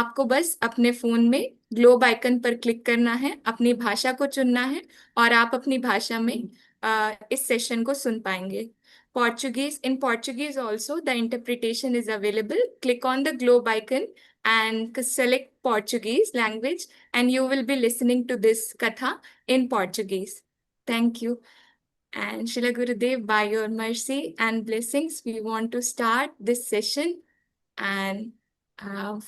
आपको बस अपने फोन में ग्लोब आइकन पर क्लिक करना है, अपनी भाषा को चुनना है और आप अपनी भाषा में इस सेशन को सुन पाएंगे। Portuguese, in Portuguese also, the interpretation is available. Click on the globe icon and select Portuguese language, and you will be listening to this katha in Portuguese. Thank you. And Srila Gurudev, by your mercy and blessings, we want to start this session. And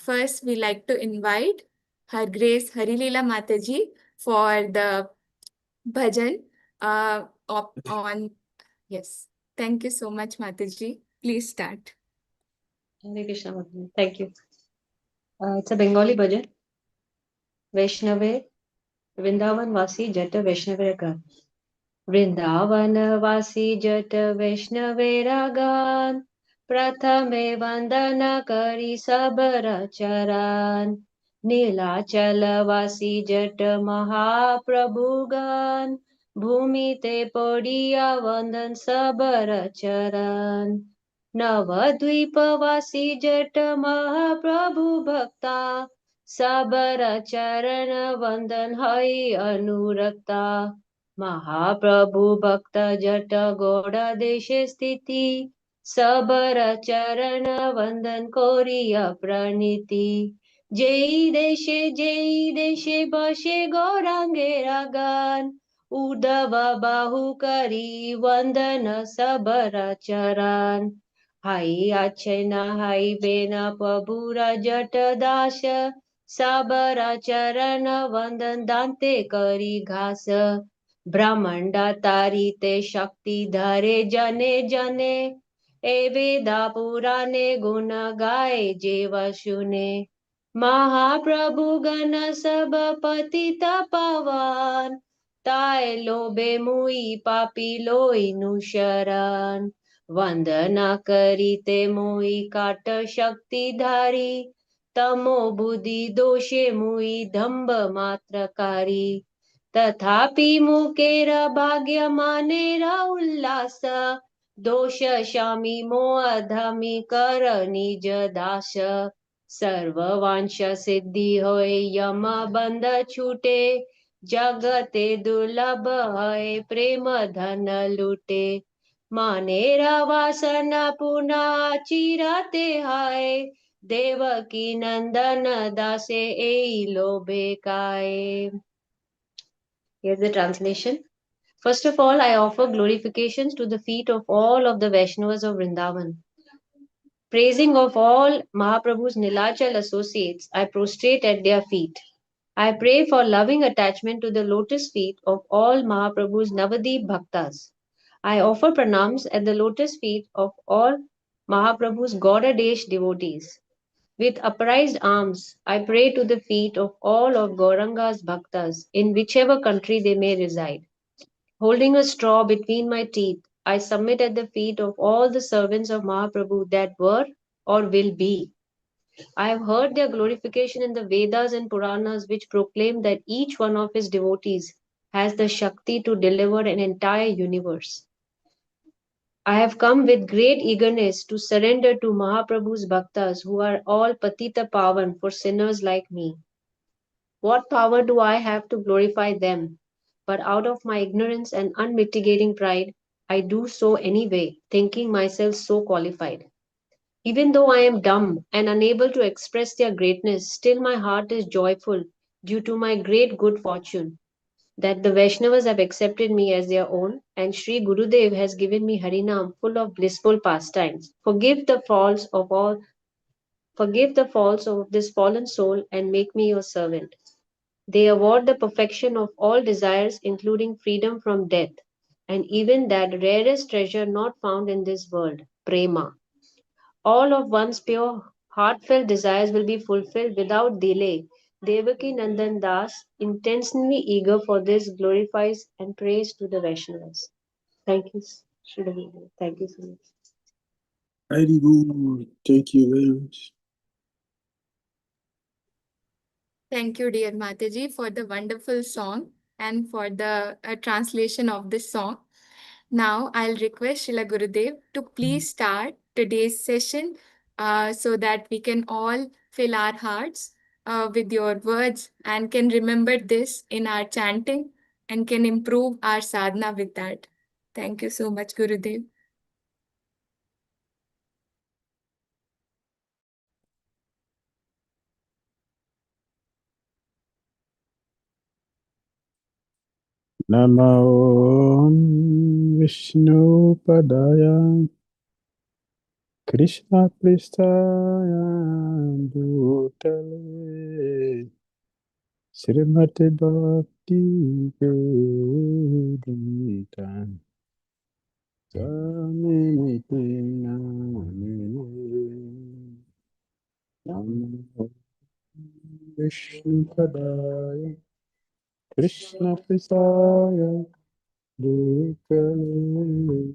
first, we like to invite Her Grace Hari Leela Mataji for the bhajan on. Yes. Thank you so much, Mataji. Please start. Hare Krishna, Mataji. Thank you. It's a Bengali bhajan. Vaishnave, Vrindavan Vasi Jata Vaishnave Ragan. Vrindavan Vasi Jata Vaishnave Ragan. Prathame Vandana Kari Sabara Charan. Nilachal वासी जट महाप्रभुगण भूमि ते पड़िया वंदन सबर चरण नवद्वीपवासी जट महाप्रभु भक्ता सबर चरण वंदन हई अनुरक्ता महाप्रभु भक्त जट गौड़ देशे स्थिति सबर चरण वंदन कोरिया प्रणीति जय देशे बसे गौरांगेरा गान उद्धव बाहु करी वंदन सबर चरण हाई अच्छना हाई बेना प्रभुरा जट दास सबर चरण वंदन दांते करी घास ब्रह्मंडा तारी ते शक्ति धरे जने जने ए वेदा पुराणे गुण गाए जेव सुने महाप्रभु गण सब पतित पावन ताय लोबे मुई पापी लोई नु शरण वंदना करी ते मुई काट शक्ति धारी तमो बुद्धि दोषे मुई धम्ब मात्रकारी तथापि मुकेर भाग्य मानेरा उल्लास दोष शामी मोह धामी कर निज दास सर्ववांश सिद्धि होय यम बंध छूटे जगते दुर्लभ है प्रेम धन लूटे मानेरा वासना पुनः चिरते हाय देवकी नंदन दासे ए लोभे काय. Here's the translation. First of all, I offer glorifications to the feet of all of the Vaishnavas of Vrindavan. Praising of all Mahaprabhu's Nilachal associates, I prostrate at their feet. I pray for loving attachment to the lotus feet of all Mahaprabhu's Navadip Bhaktas. I offer pranams at the lotus feet of all Mahaprabhu's Gaudadesh devotees. With upraised arms, I pray to the feet of all of Gauranga's Bhaktas, in whichever country they may reside. Holding a straw between my teeth, I submit at the feet of all the servants of Mahaprabhu that were or will be. I have heard their glorification in the Vedas and Puranas, which proclaim that each one of his devotees has the Shakti to deliver an entire universe. I have come with great eagerness to surrender to Mahaprabhu's Bhaktas, who are all Patita Pavan for sinners like me. What power do I have to glorify them? But out of my ignorance and unmitigating pride, I do so anyway, thinking myself so qualified. Even though I am dumb and unable to express their greatness, still my heart is joyful due to my great good fortune that the Vaishnavas have accepted me as their own, and Sri Gurudev has given me Harinam full of blissful pastimes. Forgive the faults of this fallen soul and make me your servant. They award the perfection of all desires, including freedom from death, and even that rarest treasure not found in this world, prema. All of one's pure, heartfelt desires will be fulfilled without delay. Devaki Nandan Das, intensely eager for this, glorifies and prays to the Vaishnavas. Thank you, Sri. Thank you so much. Hari Bol. Thank you very much. Thank you, dear Mataji, for the wonderful song and for the translation of this song. Now, I'll request Srila Gurudev to please start today's session so that we can all fill our hearts with your words and can remember this in our chanting and can improve our sadhana with that. Thank you so much, Gurudev. Namo Vishnu Padaya Krishna Pristaya Bhutale Srimati Bhakti Vedanta Swami Namo Vishnu Padaya Krishna Pristaya Bhutale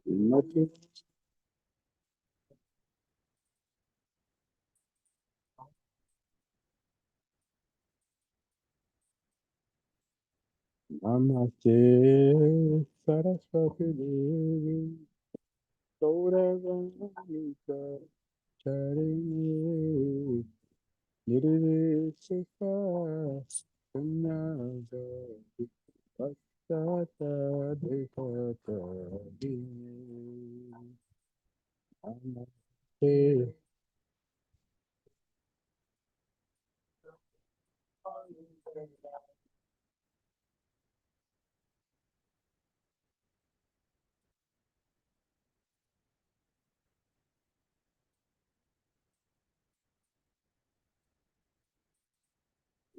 Srimati Namaste Saraswati Devi Gauravamita Charini Nirvishika Sunya Pastata Dekata Namaste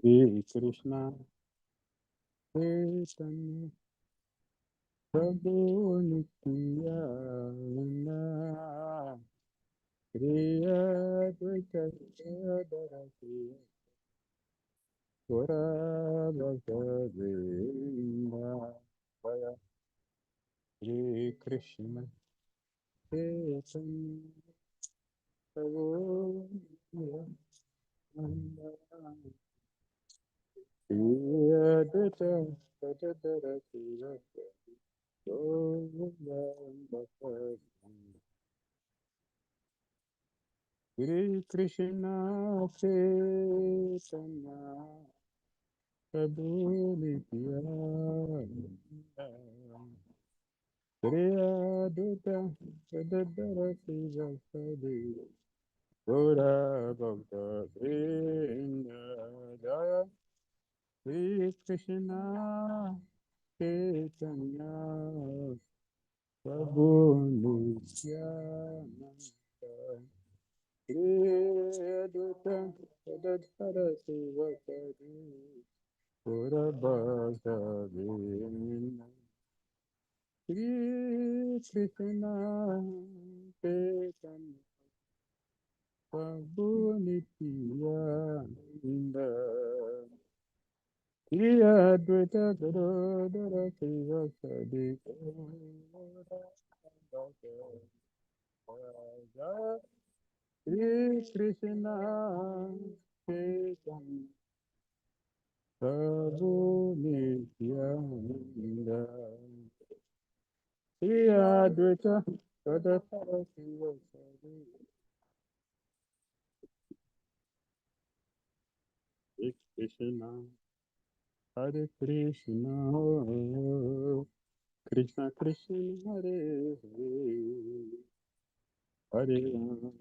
Shri Krishna Chaitanya Prabhu Nityananda Kriya Dvaita Gadara Gora Bhagavinda Vaya Shri Krishna Chaitanya Prabhu Nityananda Kriya Dvaita Gadara Shri Krishna Chaitanya Prabhu Nityananda Shri Advaita Gadadara Sivasadi Gora Bhakta Vrinda Jaya Shri Krishna Chaitanya Prabhu Nityananda Advaita Gadadara Sivasadi Gora Bhakta Vrinda Shri Krishna Chaitanya Prabhu Nityananda Shri Advaita Gadadara Sivasadi Jaya Shri Krishna Chaitanya Prabhu Nityananda Shri Advaita Gadadara Sivasadi Hare Krishna, Hare Krishna, Krishna Krishna, Hare Hare, Hare Rama,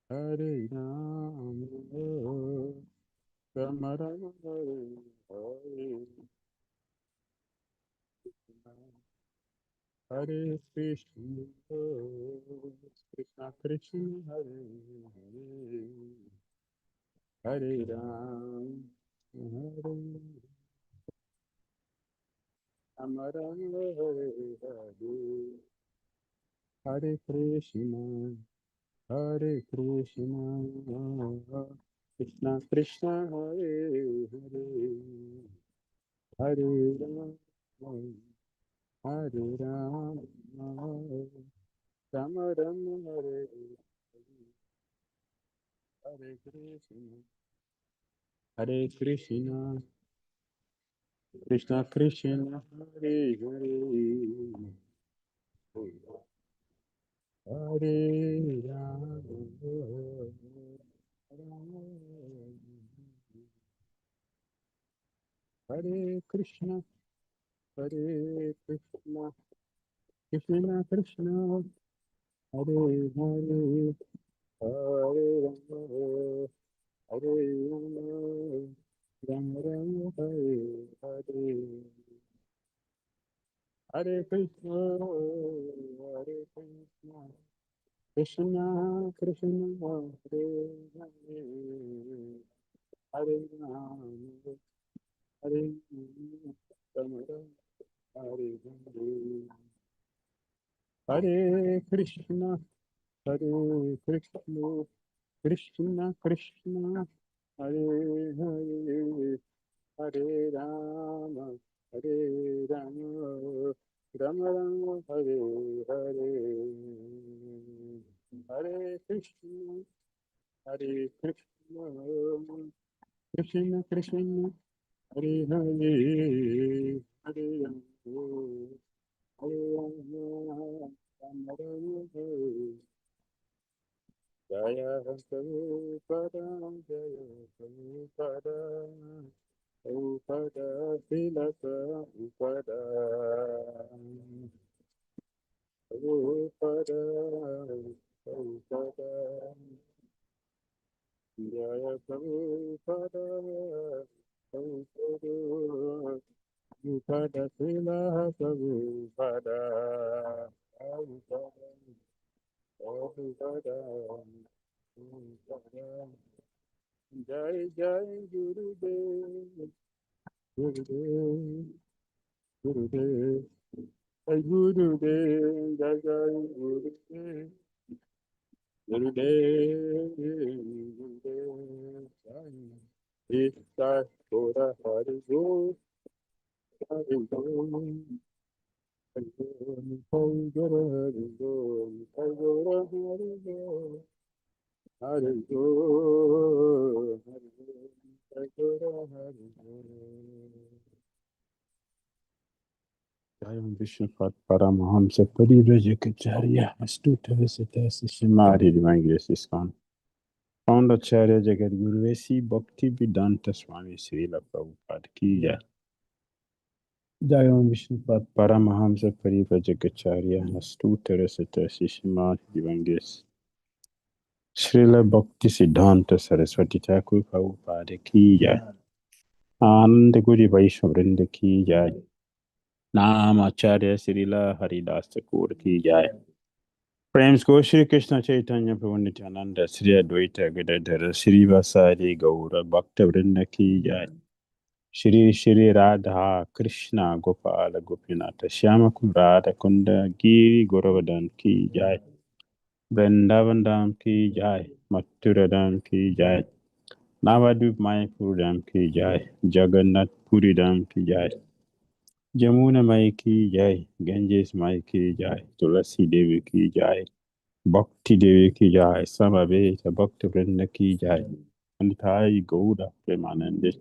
Hare Rama, Rama Rama, Hare Hare, Hare Krishna, Krishna Krishna, Hare Hare, Hare Rama, Hare Rama, Rama Hare Hare, Hare Krishna, Hare Krishna, Krishna Krishna, Hare Hare, Hare Rama, Hare Rama, Rama Rama, Hare Hare Krishna, Hare Krishna, Krishna Krishna, Hare Hare, Hare Rama, Hare Krishna, Hare Krishna, Krishna Krishna, Hare Hare, Hare Rama, Hare Rama, Rama Rama, Hare Hare. Hare Krishna, Hare Krishna, Krishna Krishna, Hare Hare, Hare Rama, Hare Rama, Hare Hare. Hare Krishna, Hare Krishna, Krishna Krishna, Hare Hare, Hare Rama, Hare Rama, Rama Rama, Hare Hare. Hare Krishna, Hare Krishna, Krishna Krishna, Hare Hare, Hare Rama, Hare Rama, Rama Rama, Hare. Jaya Prabhupada, Jaya Prabhupada, Prabhupada, Srila Prabhupada, Prabhupada, Prabhupada, Jaya Prabhupada, Prabhupada, Prabhupada, Srila Prabhupada, Prabhupada, Prabhupada, Prabhupada. Jai Jai Gurudev, Gurudev, Gurudev, Jai Gurudev, Jai Jai Gurudev, Gurudev, Gurudev, Jai. Ishtar Gora Hari Guru, Hari Guru, Hari Guru, Hari Guru, Hari Guru, Hari Guru, Hari Guru. Hare Guru, Hare Guru, Hare Guru, Hare Guru. Jayam Vishnupat Paramahamsa Parivrajacharya Astuta Visita Sishimari Divine Grace ISKCON. Founder Acharya Jagat Guru A.C. Bhakti Vedanta Swami Srila Prabhupada Ki Jai. Jayam Vishnupat Paramahamsa Parivrajacharya Astuta Visita Sishimari Divine Grace Srila Bhakti Siddhanta Saraswati Thakur Prabhupada Ki Jai. आनंद गुरी वैष्णव वृंद की जाय। नाम आचार्य श्रीला हरिदास ठाकुर की जाय। प्रेम को श्री कृष्ण चैतन्य प्रभु नित्यानंद श्री अद्वैत गदाधर श्रीवासादि गौर भक्त वृंद की जाय। श्री श्री राधा कृष्ण गोपाल गोपीनाथ श्याम राधा कुंड गिरी गोवर्धन की जाय। वृंदावन धाम की जाय। मथुरा धाम की जाय। नावाद्वीप मायापुर धाम की जाय। जगन्नाथ पुरी धाम की जाय। जमुना माई की जय। गंजेश माई की जय। तुलसी देवी की जय। भक्ति देवी की जय। समवेत भक्त वृंद की जय। Anthai Gouda Premanande.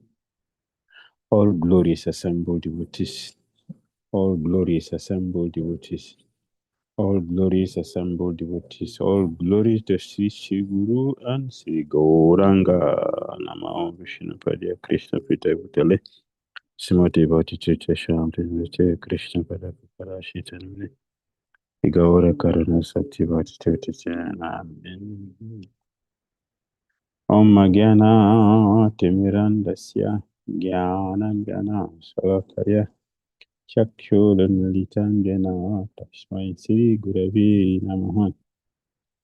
All glorious assembled devotees. All glorious assembled devotees. All glorious assembled devotees. All glories to Sri Sri Guru and Sri Gauranga. Namo Vishnu Padya Krishna Pita Bhutale. Srimati Bhakti Chaitanya Shanti Krishna Pada Parashita Gaura Karuna Sakti Bhakti Chaitanya. Om Gyana Timirandasya Gyana Gyana Salakarya Chakshurunlitam Jana Tasmai Sri Guravi Namaha.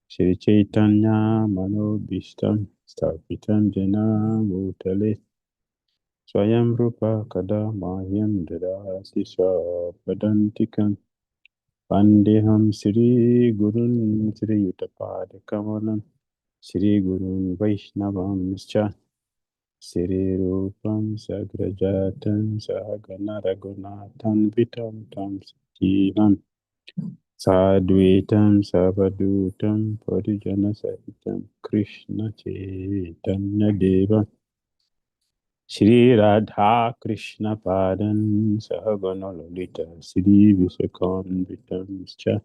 Sri Chaitanya Manobishtam Stapitam Jana Bhutale Swayam Rupa Kada Mahyam Dadasi Swapadantikam Vandeham Sri Gurun Sri Yutapada Kamalam Sri Gurun Vaishnavam Sri Rupam Sagrajatam Sahagana Raghunathan Vitam Tam Sajivam Sadvitam Savadutam Parijana Sahitam Krishna Chaitanya Deva Shri Radha Krishna Padan Sahagana Lalita Sri Visakan Vitam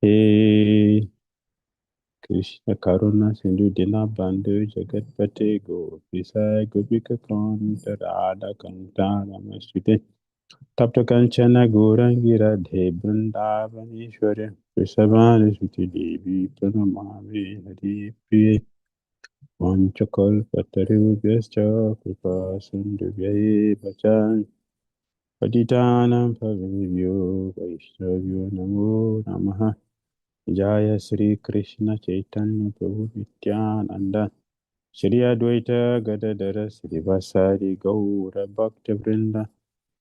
He Krishna Karuna Sindhu Dina Bandhu Jagat Pate Go Pisai Gopika Kanta Radha Kanta Namasvite Tapta Kanchana Gourangi Radhe Vrindavaneshwari Vrishabhanusuti Devi Pranamami Hari Priye Vanchakal Patarubhyascha Kripa Sindhubhye Bhajan Patitanam Pavanebhyo Vaishnavyo Namo Namaha Jaya Sri Krishna Chaitanya Prabhu Nityananda Shri Advaita Gadadara Srivasari Gaura Bhakta Vrinda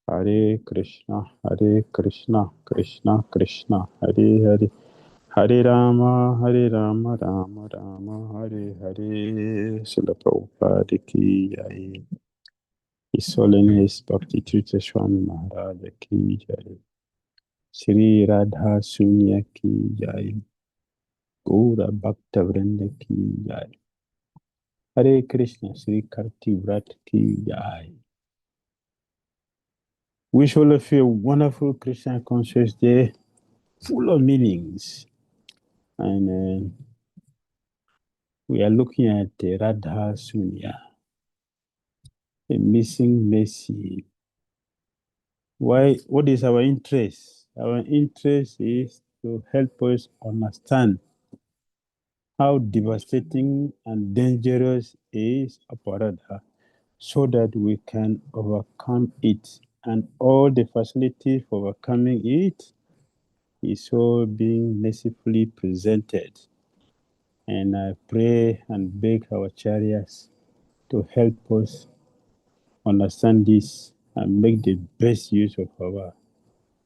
Hare Krishna Krishna Krishna Hare Hare Hare Rama Rama Rama Hare Hare Srila Prabhupada Ki Jai His Holiness Bhakti Tirtha Swami Maharaj Ki Jai Shri Radha Sunya Ki Jai Gaura Bhakta Vrinda Ki Jai Hare Krishna Shri Kartik Vrat Ki Jai. Wish all of you a wonderful Krishna conscious day full of meanings. And we are looking at the Radha Sunya, the missing mercy. Why? What is our interest? Our interest is to help us understand how devastating and dangerous is Aparadha, so that we can overcome it. And all the facilities for overcoming it is all being mercifully presented. And I pray and beg our chariots to help us understand this and make the best use of our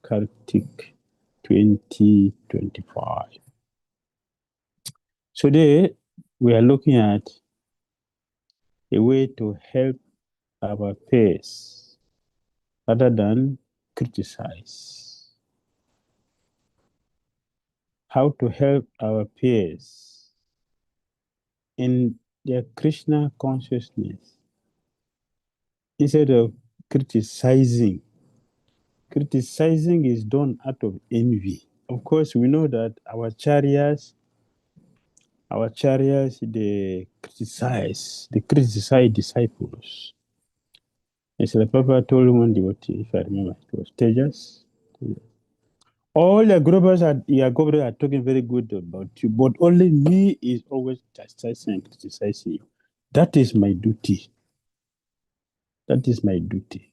Kartik 2025. Today, we are looking at a way to help our peers rather than criticize. How to help our peers in their Krishna consciousness instead of criticizing. Criticizing is done out of envy. Of course, we know that our chariots, they criticize disciples. As the Papa told one devotee, if I remember, it was Tejas. All the Grobers are talking very good about you, but only me is always chastising and criticizing you. That is my duty. That is my duty.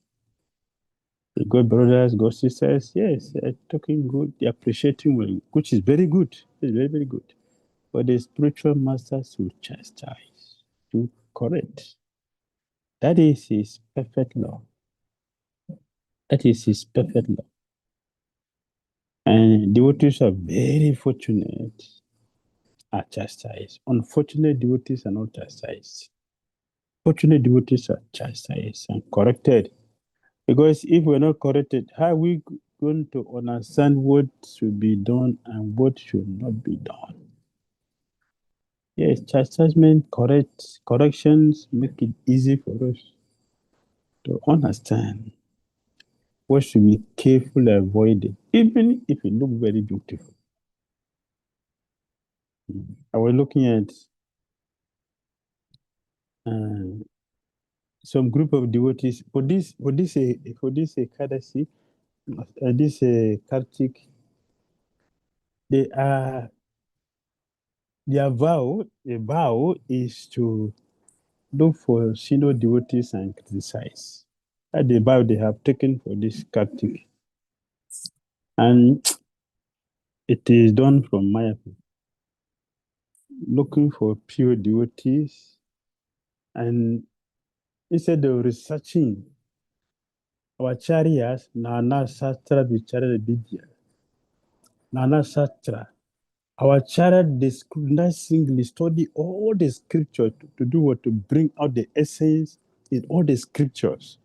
The God brothers, God sisters, yes, they're talking good, they're appreciating well, which is very good. It's very, very good. But the spiritual masters will chastise, to correct. That is his perfect law. That is his perfect law. And devotees are very fortunate are chastised. Unfortunate devotees are not chastised. Fortunate devotees are chastised and corrected. Because if we're not corrected, how are we going to understand what should be done and what should not be done? Yes, chastisement, corrections make it easy for us to understand what should be carefully avoided, even if it looks very beautiful. I was looking at some group of devotees for this Ekadasi, this Kartik. Their vow is to look for senior devotees and criticize. That the vow they have taken for this Kartik. And it is done from Mayapur. Looking for pure devotees, and instead of researching our chariots, Nana Sastra Vichara Vidya, Nana Sastra, our chariot singly study all the scriptures to do what? To bring out the essence in all the scriptures.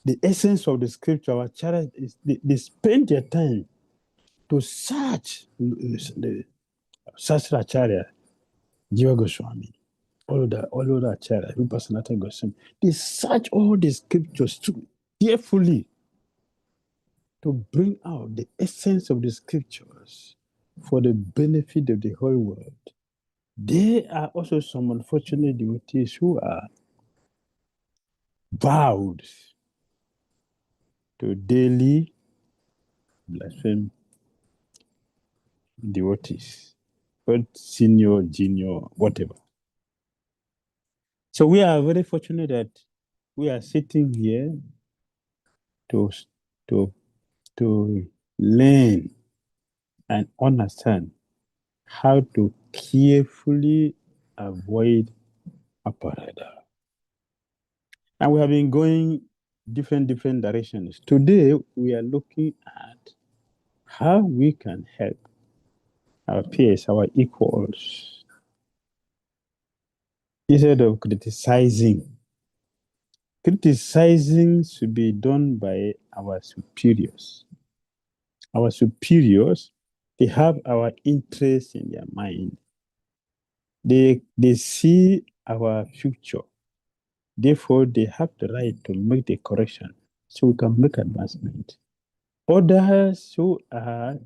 The essence of the scripture, our chariot is they spend their time to search the Sastra Acharya, Jiva Goswami, all of the Acharya, Vipassana Goswami. They search all the scriptures carefully to bring out the essence of the scriptures for the benefit of the whole world. There are also some unfortunate devotees who are vowed to daily blaspheme devotees, but senior, junior, whatever. So we are very fortunate that we are sitting here to, to, to learn and understand how to carefully avoid Aparadhas. And we have been going different directions. Today, we are looking at how we can help our peers, our equals, instead of criticizing. Criticizing should be done by our superiors. Our superiors, they have our interests in their mind. They see our future. Therefore, they have the right to make the correction so we can make advancement. Others who are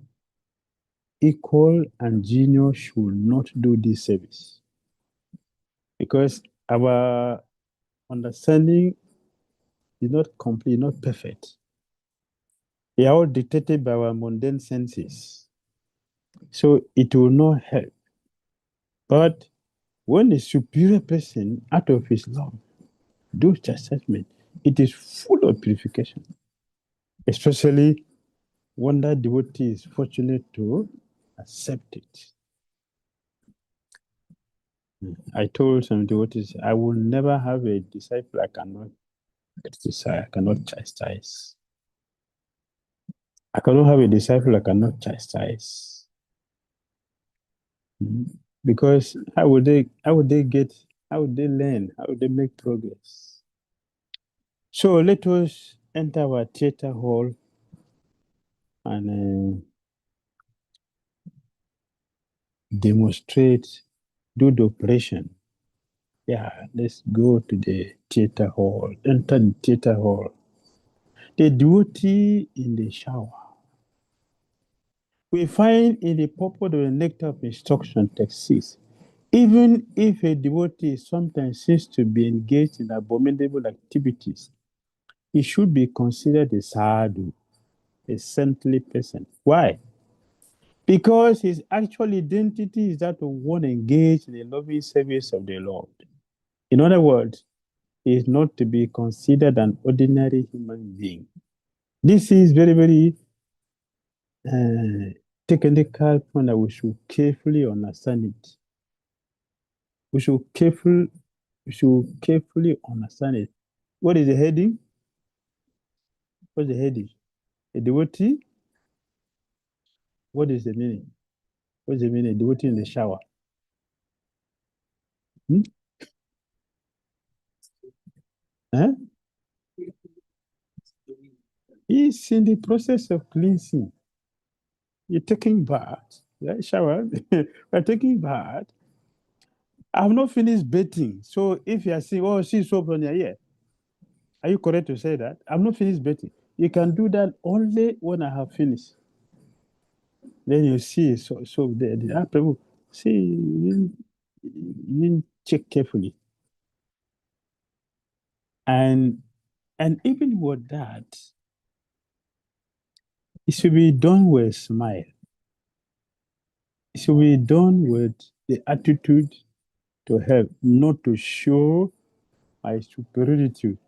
equal and junior should not do this service because our understanding is not complete, not perfect. They are all dictated by our mundane senses. So it will not help. But when a superior person, out of his love, do chastisement, it is full of purification, especially when that devotee is fortunate to accept it. I told some devotees, I will never have a disciple I cannot criticize, I cannot chastise. I cannot have a disciple I cannot chastise. Because how would they learn? How would they make progress? So let us enter our theater hall and demonstrate, do the operation. Yeah, let's go to the theater hall, enter the theater hall. The devotee in the shower. We find in the purport of the nectar of instruction, text 6, even if a devotee sometimes seems to be engaged in abominable activities, he should be considered a sadhu, a saintly person. Why? Because his actual identity is that of one engaged in the loving service of the Lord. In other words, he is not to be considered an ordinary human being. This is very technical point that we should carefully understand it. We should carefully understand it. What is the heading? What's the heading? A devotee? What is the meaning? What's the meaning? A devotee in the shower. Huh? He's in the process of cleansing. You're taking bath, right? Shower. We're taking bath. I have not finished bathing. So if you are saying, oh, see soap on your ear, are you correct to say that? I'm not finished bathing. You can do that only when I have finished. Then you see so the people see you didn't check carefully. And even with that, it should be done with a smile. It should be done with the attitude to help, not to show my superiority.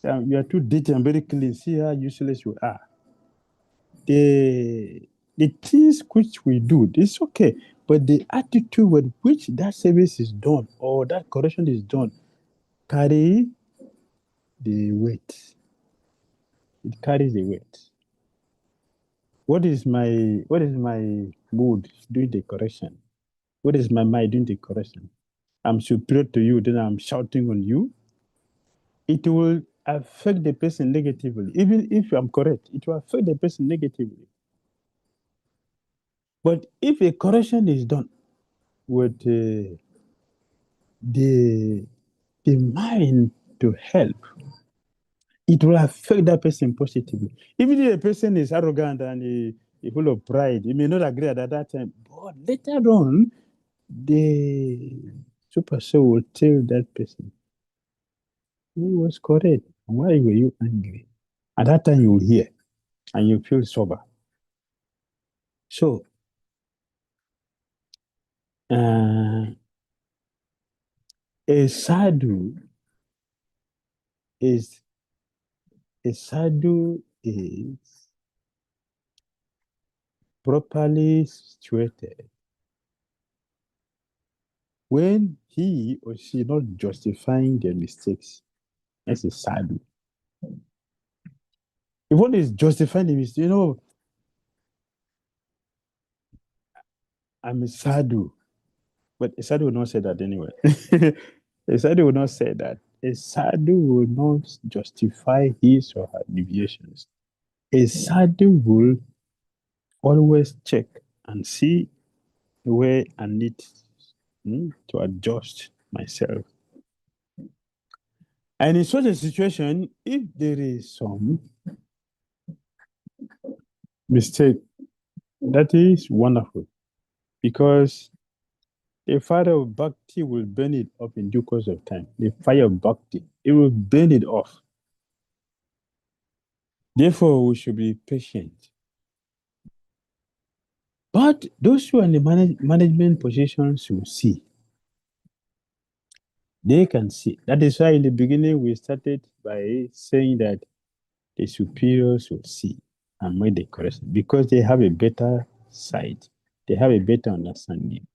You are too dirty and very clean. See how useless you are. The things which we do, it's okay. But the attitude with which that service is done or that correction is done carry the weight. It carries the weight. What is my mood doing the correction? What is my mind doing the correction? I'm superior to you, then I'm shouting on you. It will affect the person negatively. Even if I'm correct, it will affect the person negatively. But if a correction is done with the mind to help, it will affect that person positively. Even if a person is arrogant and he full of pride, he may not agree at that time. But later on, the super soul will tell that person, he was correct. Why were you angry? At that time, you will hear and you feel sober. So, a sadhu is properly situated when he or she not justifying their mistakes. That's a sadhu. If one is justifying the mistake, I'm a sadhu, but a sadhu will not say that anyway. A sadhu will not say that. A sadhu will not justify his or her deviations. A sadhu will always check and see where I need to adjust myself. And in such a situation, if there is some mistake, that is wonderful, because a fire of bhakti will burn it up in due course of time. The fire of bhakti, it will burn it off. Therefore, we should be patient. But those who are in the management positions will see. They can see. That is why in the beginning we started by saying that the superiors will see and make the correction, because they have a better sight. They have a better understanding.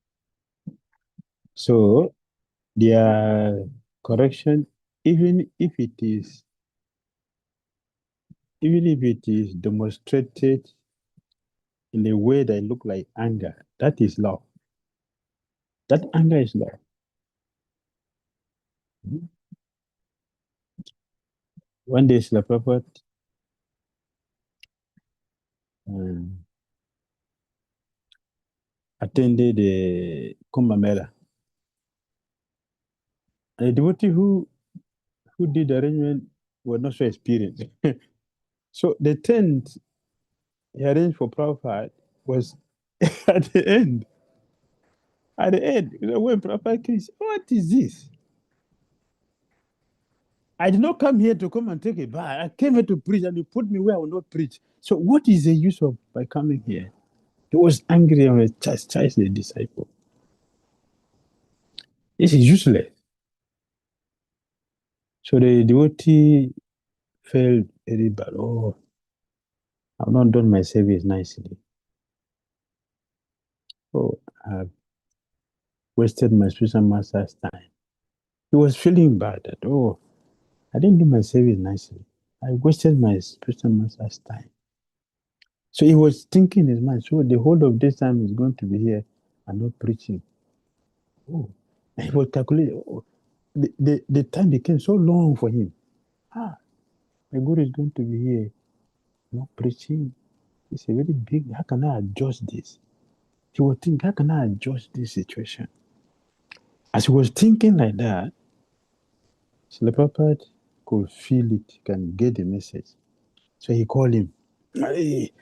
So their correction, even if it is demonstrated in a way that look like anger, that is love. That anger is love. One day Srila Prabhupada attended the Kumbh Mela. And the devotee who did the arrangement was not so experienced. So the tent he arranged for Prabhupada was at the end. At the end, when Prabhupada came, he said, what is this? I did not come here to come and take a bath. I came here to preach, and you put me where I will not preach. So what is the use of by coming here? He was angry and was chastised the disciple. This is useless. So the devotee felt very bad. Oh, I've not done my service nicely. Oh, I've wasted my spiritual master's time. He was feeling bad that, oh, I didn't do my service nicely. I wasted my spiritual master's time. So he was thinking in his mind, so the whole of this time is going to be here and not preaching. Oh, and he was calculating. Oh, the time became so long for him. My guru is going to be here, not preaching. It's a very big, how can I adjust this? He was thinking, how can I adjust this situation? As he was thinking like that, Srila Prabhupada could feel it, can get the message. So he called him. Hey,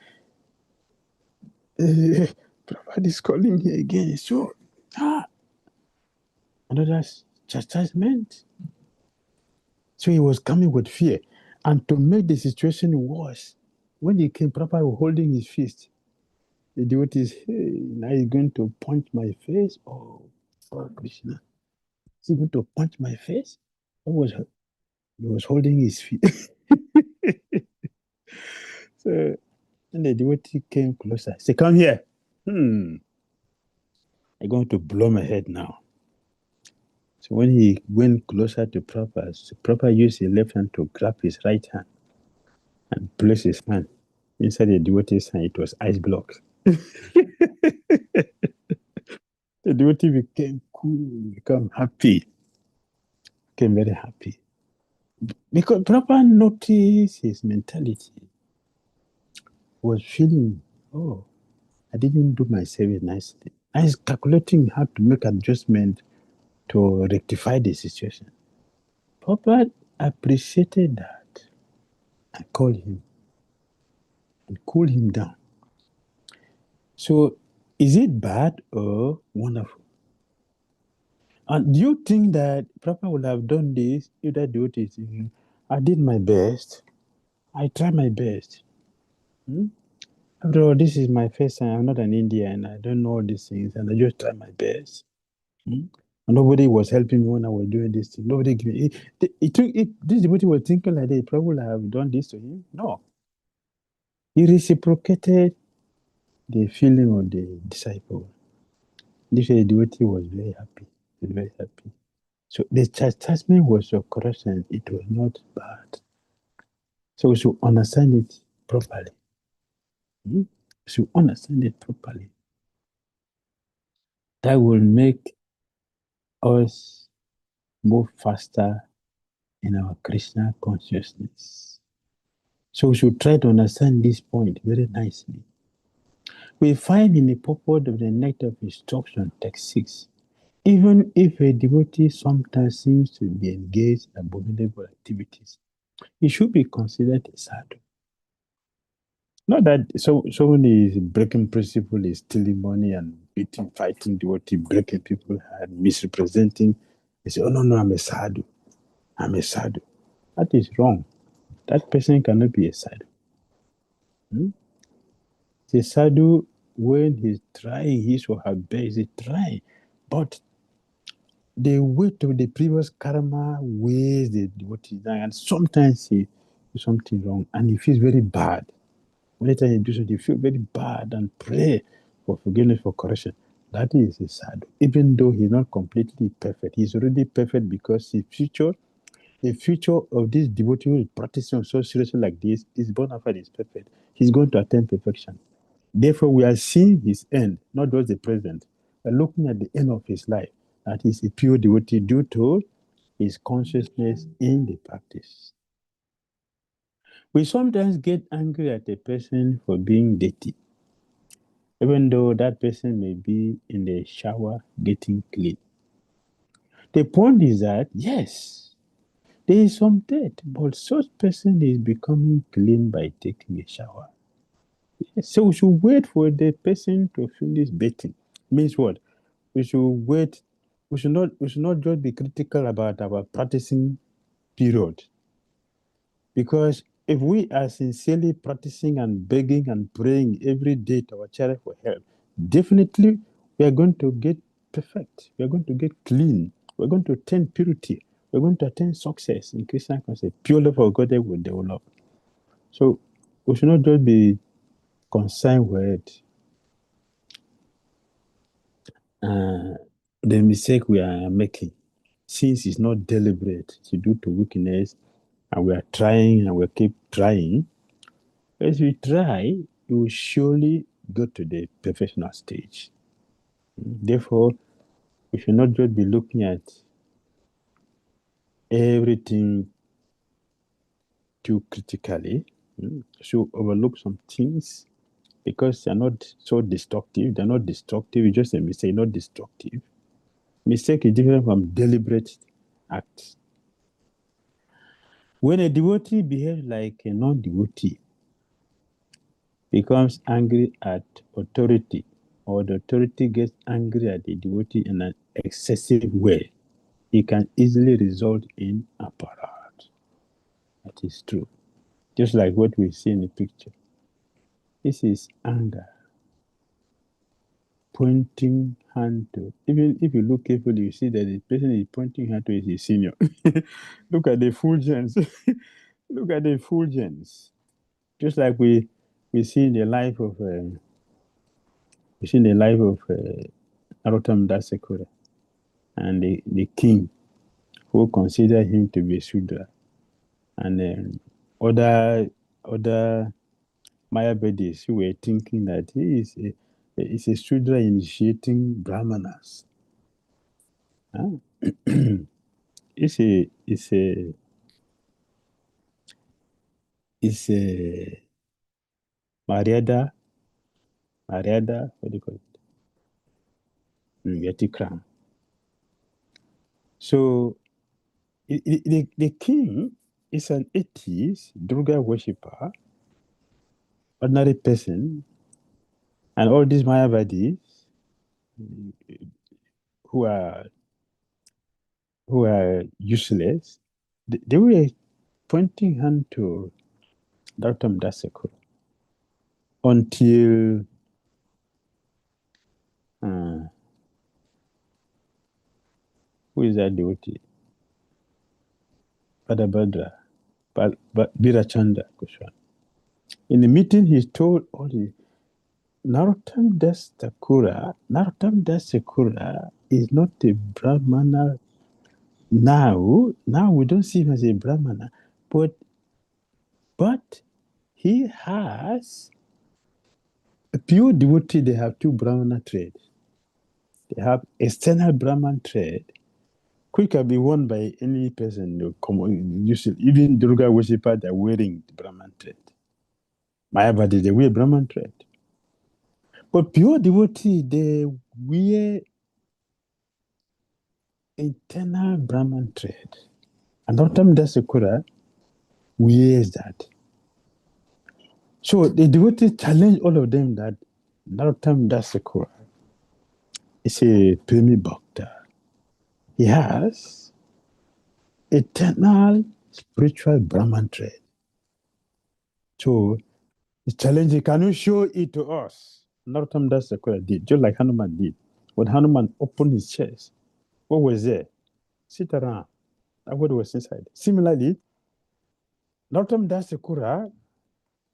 Prabhupada is calling me again. So, another chastisement. So he was coming with fear. And to make the situation worse, when he came, Prabhupada was holding his fist. The devotees, hey, now he's going to punch my face. Oh, Krishna. Is he going to punch my face? He was holding his feet. So, and the devotee came closer. He said, come here. I'm going to blow my head now. So when he went closer to Prabhupada, Prabhupada used his left hand to grab his right hand and place his hand inside the devotee's hand. It was ice blocks. The devotee became cool, became happy, became very happy. Because Prabhupada noticed his mentality, was feeling, oh, I didn't do my service nicely. I was calculating how to make adjustment to rectify the situation. Prabhupada appreciated that and called him and cooled him down. So is it bad or wonderful? And do you think that Prabhupada would have done this if that devotee is thinking, I did my best, I tried my best. After all, this is my first time. I'm not an Indian. I don't know all these things, and I just tried my best. And nobody was helping me when I was doing this thing. Nobody gave me. This devotee was thinking like they probably would have done this to him. No, he reciprocated the feeling of the disciple. This devotee was very happy. He was very happy. So the chastisement was of correction. It was not bad. So we should understand it properly. We should understand it properly. That will make us move faster in our Krishna consciousness. So we should try to understand this point very nicely. We find in the purport of the Nectar of Instruction, text 6, even if a devotee sometimes seems to be engaged in abominable activities, he should be considered a sadhu. Not that somebody is breaking principle, is stealing money and beating, fighting devotee, breaking people and misrepresenting. They say, oh no, I'm a sadhu. I'm a sadhu. That is wrong. That person cannot be a sadhu. The sadhu, when he's trying his or her best, he's trying, but the weight of the previous karma weighs the devotee down, and sometimes he do something wrong, and he feels very bad. Every time you do something, you feel very bad and pray for forgiveness, for correction. That is a sadhu. Even though he's not completely perfect, he's already perfect because the future of this devotee who is practicing so seriously like this is bona fide, is perfect. He's going to attain perfection. Therefore, we are seeing his end, not just the present. We're looking at the end of his life. That is a pure devotee due to his consciousness in the practice. We sometimes get angry at a person for being dirty, even though that person may be in the shower getting clean. The point is that, yes, there is some dirt, but such person is becoming clean by taking a shower. So we should wait for the person to finish bathing. Means what? We should wait. We should not just be critical about our practicing period. Because if we are sincerely practicing and begging and praying every day to our Charity for help, definitely we are going to get perfect. We are going to get clean. We're going to attain purity. We're going to attain success in Christian concept. Pure love for God that will develop. So we should not just be concerned with the mistake we are making, since it's not deliberate, it's due to weakness, and we are trying and we keep trying. As we try, we will surely go to the professional stage. Therefore, we should not just be looking at everything too critically. We should overlook some things because they're not so destructive. They're not destructive, it's just a mistake, not destructive. Mistake is different from deliberate acts. When a devotee behaves like a non-devotee, becomes angry at authority, or the authority gets angry at the devotee in an excessive way, it can easily result in aparadhas. That is true. Just like what we see in the picture. This is anger. Pointing hand to. Even if you look carefully, you see that the person is pointing hand to his senior. Look at the effulgence. Look at the effulgence. Just like we see in the life of Narottam Das Thakura and the king who considered him to be a Shudra, and other Mayavadis who were thinking that he is a Shudra initiating Brahmanas. Huh? It's a Maryada, what do you call it? Vyatikrama. So the king is an atheist, Durga worshipper, ordinary person, and all these Mayavadis who are who are useless, they were pointing hand to Dr. Mdasekura until who is that devotee? Padabhadra, Birachanda Kushwan. In the meeting, he told all the Narottam Das Thakura is not a Brahmana now. Now we don't see him as a Brahmana, but he has a pure devotee. They have two Brahmana trades. They have external Brahman trade, which can be worn by any person. Even Durga worshippers are wearing the Brahman trade. Mayavadi, they wear Brahman trade. But pure devotee, they wear internal Brahman trade. And Narottam Das Thakura wears that. So the devotee challenge all of them that Narottam Das Thakura is a Premi Bhakta. He has eternal spiritual Brahman trade. So he challenged, can you show it to us? Narottam Das Thakura did, just like Hanuman did. When Hanuman opened his chest, what was there? Sitaram. That's what was inside. Similarly, Narottam Das Thakura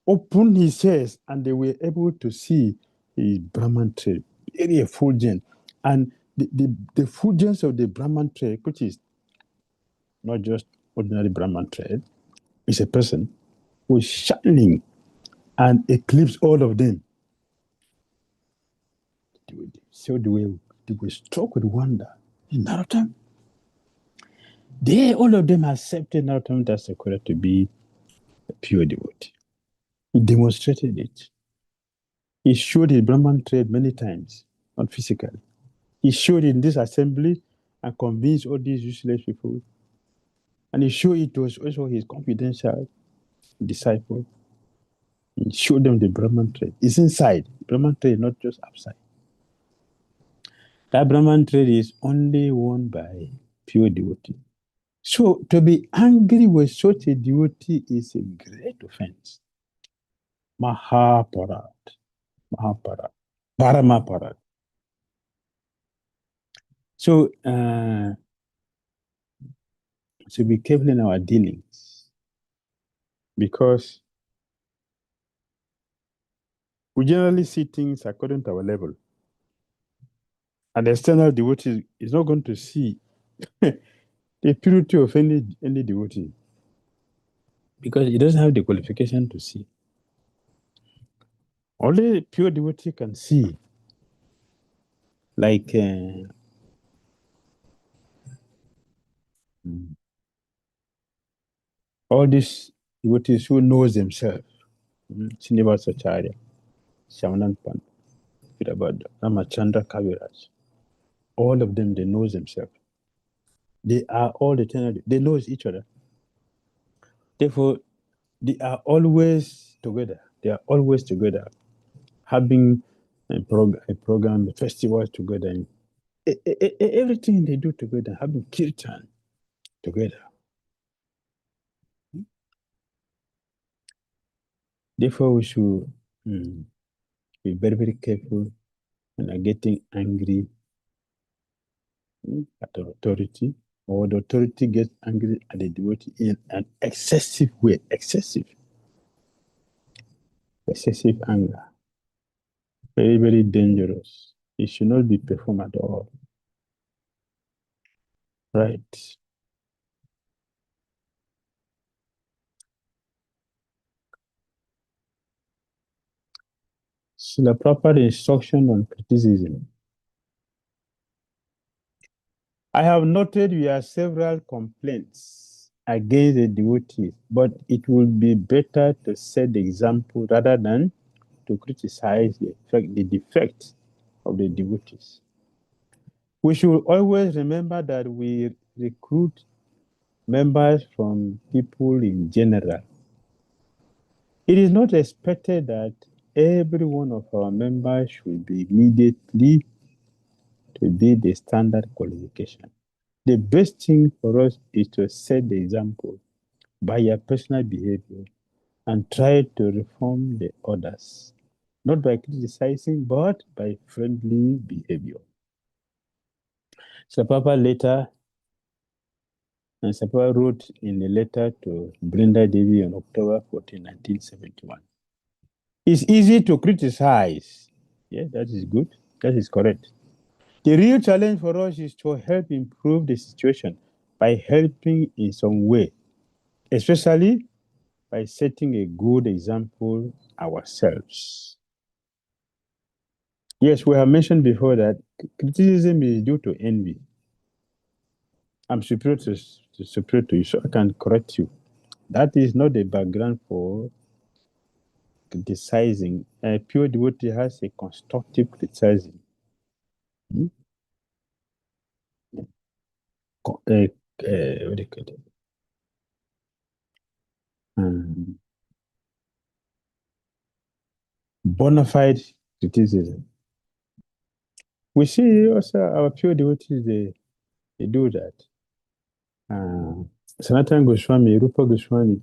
opened his chest and they were able to see his Brahman trade, very effulgent. And the effulgence of the Brahman trade, which is not just ordinary Brahman trade, is a person who is shining and eclipse all of them. So they were struck with wonder. In Narottam, all of them accepted Narottam Das Thakura to be a pure devotee. He demonstrated it. He showed his Brahman trade many times, not physically. He showed in this assembly and convinced all these useless people. And he showed it to also his confidential disciple. He showed them the Brahman trade. It's inside. Brahman trade, not just outside. That Brahman trade is only won by pure devotee. So to be angry with such a devotee is a great offense. Mahaparad. Paramaparad. So be careful in our dealings, because we generally see things according to our level. And the external devotee is not going to see the purity of any devotee, because he doesn't have the qualification to see. Only pure devotee can see, like all these devotees who knows themselves. Srinivasa Acharya, Shamanan Pant, Virabhadra, Ramachandra Kaviraj. All of them, they know themselves. They are all eternal. They know each other. Therefore, they are always together. They are always together, having a program, festivals together, and everything they do together, having kirtan together. Therefore, we should be very, very careful when are getting angry at the authority, or the authority gets angry at the devotee in an excessive way. Excessive anger. Very, very dangerous. It should not be performed at all. Right. So the proper instruction on criticism. I have noted we have several complaints against the devotees, but it would be better to set the example rather than to criticize the defects of the devotees. We should always remember that we recruit members from people in general. It is not expected that every one of our members should be immediately to be the standard qualification. The best thing for us is to set the example by your personal behavior and try to reform the others, not by criticizing, but by friendly behavior. Sapapa wrote in a letter to Brinda Devi on October 14, 1971. It's easy to criticize. Yeah, that is good. That is correct. The real challenge for us is to help improve the situation by helping in some way, especially by setting a good example ourselves. Yes, we have mentioned before that criticism is due to envy. I'm superior to you, so I can correct you. That is not the background for criticizing. A pure devotee has a constructive criticism. Hmm? What do you call it? Bona fide criticism. We see also our pure devotees, they do that. Sanatana Goswami, Rupa Goswami.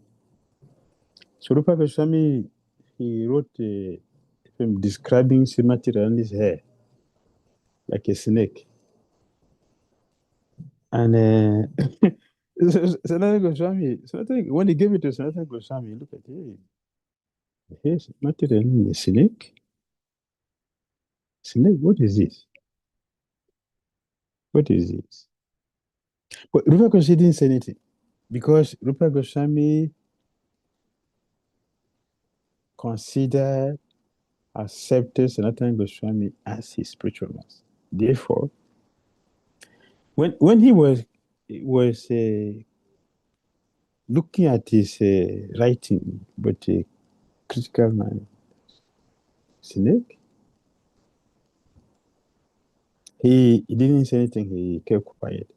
So Rupa Goswami, he wrote a film describing Srimati Radharani's hair like a snake. And Sanatana Goswami, when he gave it to Sanatana Goswami, look at it. Here's Srimati Radharani, a snake? Snake, what is this? What is this? But Rupa Goswami didn't say anything because Rupa Goswami considered, accepted Sanatana Goswami as his spiritual master. Therefore, when he was looking at his writing, but a critical man, snake, he didn't say anything. He kept quiet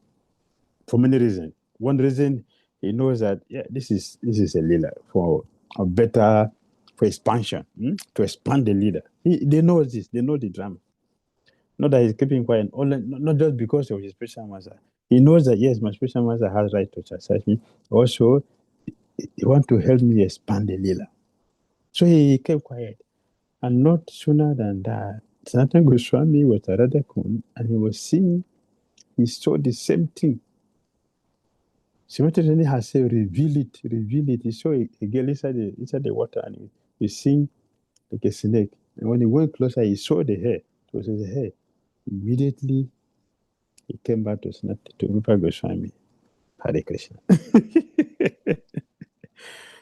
for many reasons. One reason, he knows that this is a leader for expansion, to expand the leader. They know this. They know the drama. Not that he's keeping quiet, not just because of his special master. He knows that, yes, my special master has right to chastise me. Also, he wants to help me expand the lila. So he kept quiet. And not sooner than that, Sanatana Goswami was a Radha Kun, and he saw the same thing. Srimati Radharani has said, reveal it. He saw a girl inside the water, and he sing like a snake. And when he went closer, he saw the hair. It was the hair. Immediately, he came back to Rupa Goswami. Hare Krishna.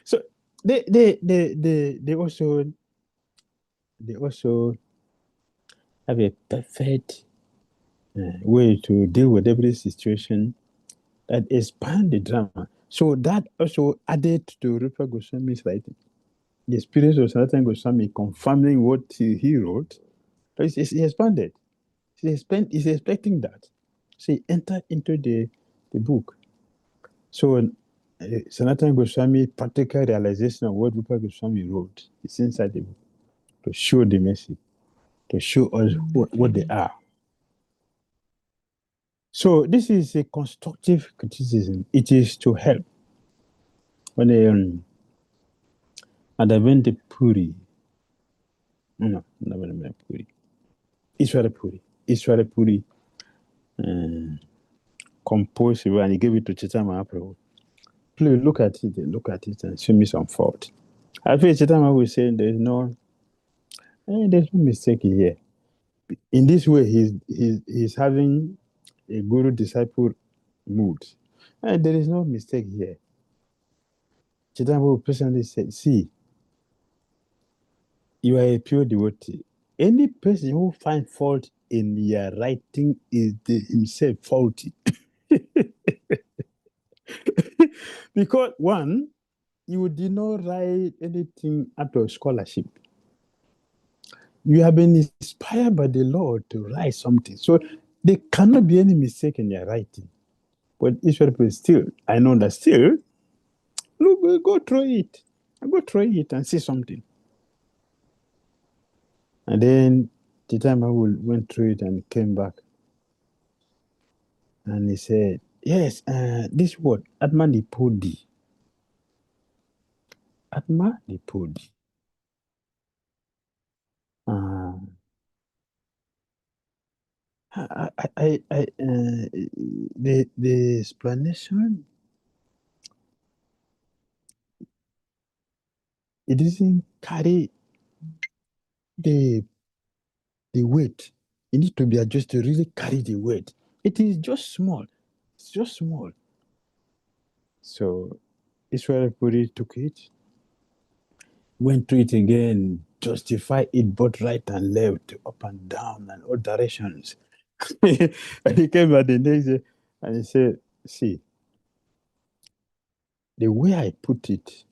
So they also have a perfect way to deal with every situation that expand the drama. So that also added to Rupa Goswami's writing. The experience of Sanatana Goswami confirming what he wrote, he expanded. He's expecting that. So he entered into the book. So Sanatana Goswami practical realization of what Rupa Goswami wrote is inside the book to show the message, to show us what they are. So this is a constructive criticism. It is to help. When Adavente Puri, Puri, Ishwara Puri composed and he gave it to Chaitanya Mahaprabhu. Please look at it and show me some fault. I feel Chaitanya Mahaprabhu is saying there's no mistake here. In this way, he's having a guru disciple mood. And there is no mistake here. Chaitanya Mahaprabhu personally said, see, you are a pure devotee. Any person who finds fault in your writing is himself faulty. Because one, you did not write anything out of scholarship. You have been inspired by the Lord to write something. So there cannot be any mistake in your writing. But Ishwara still, I know that still, look, go through it. Go through it and see something. And then the time I went through it and came back. And he said, Yes, this word, Atmanipodi. Atmanipodi. The explanation, it doesn't carry the weight. It needs to be adjusted to really carry the weight. It is just small. It's just small. So Israel Puri took it, went through it again, justify it both right and left, up and down, and all directions. And he came back the next day and he said, see, the way I put it,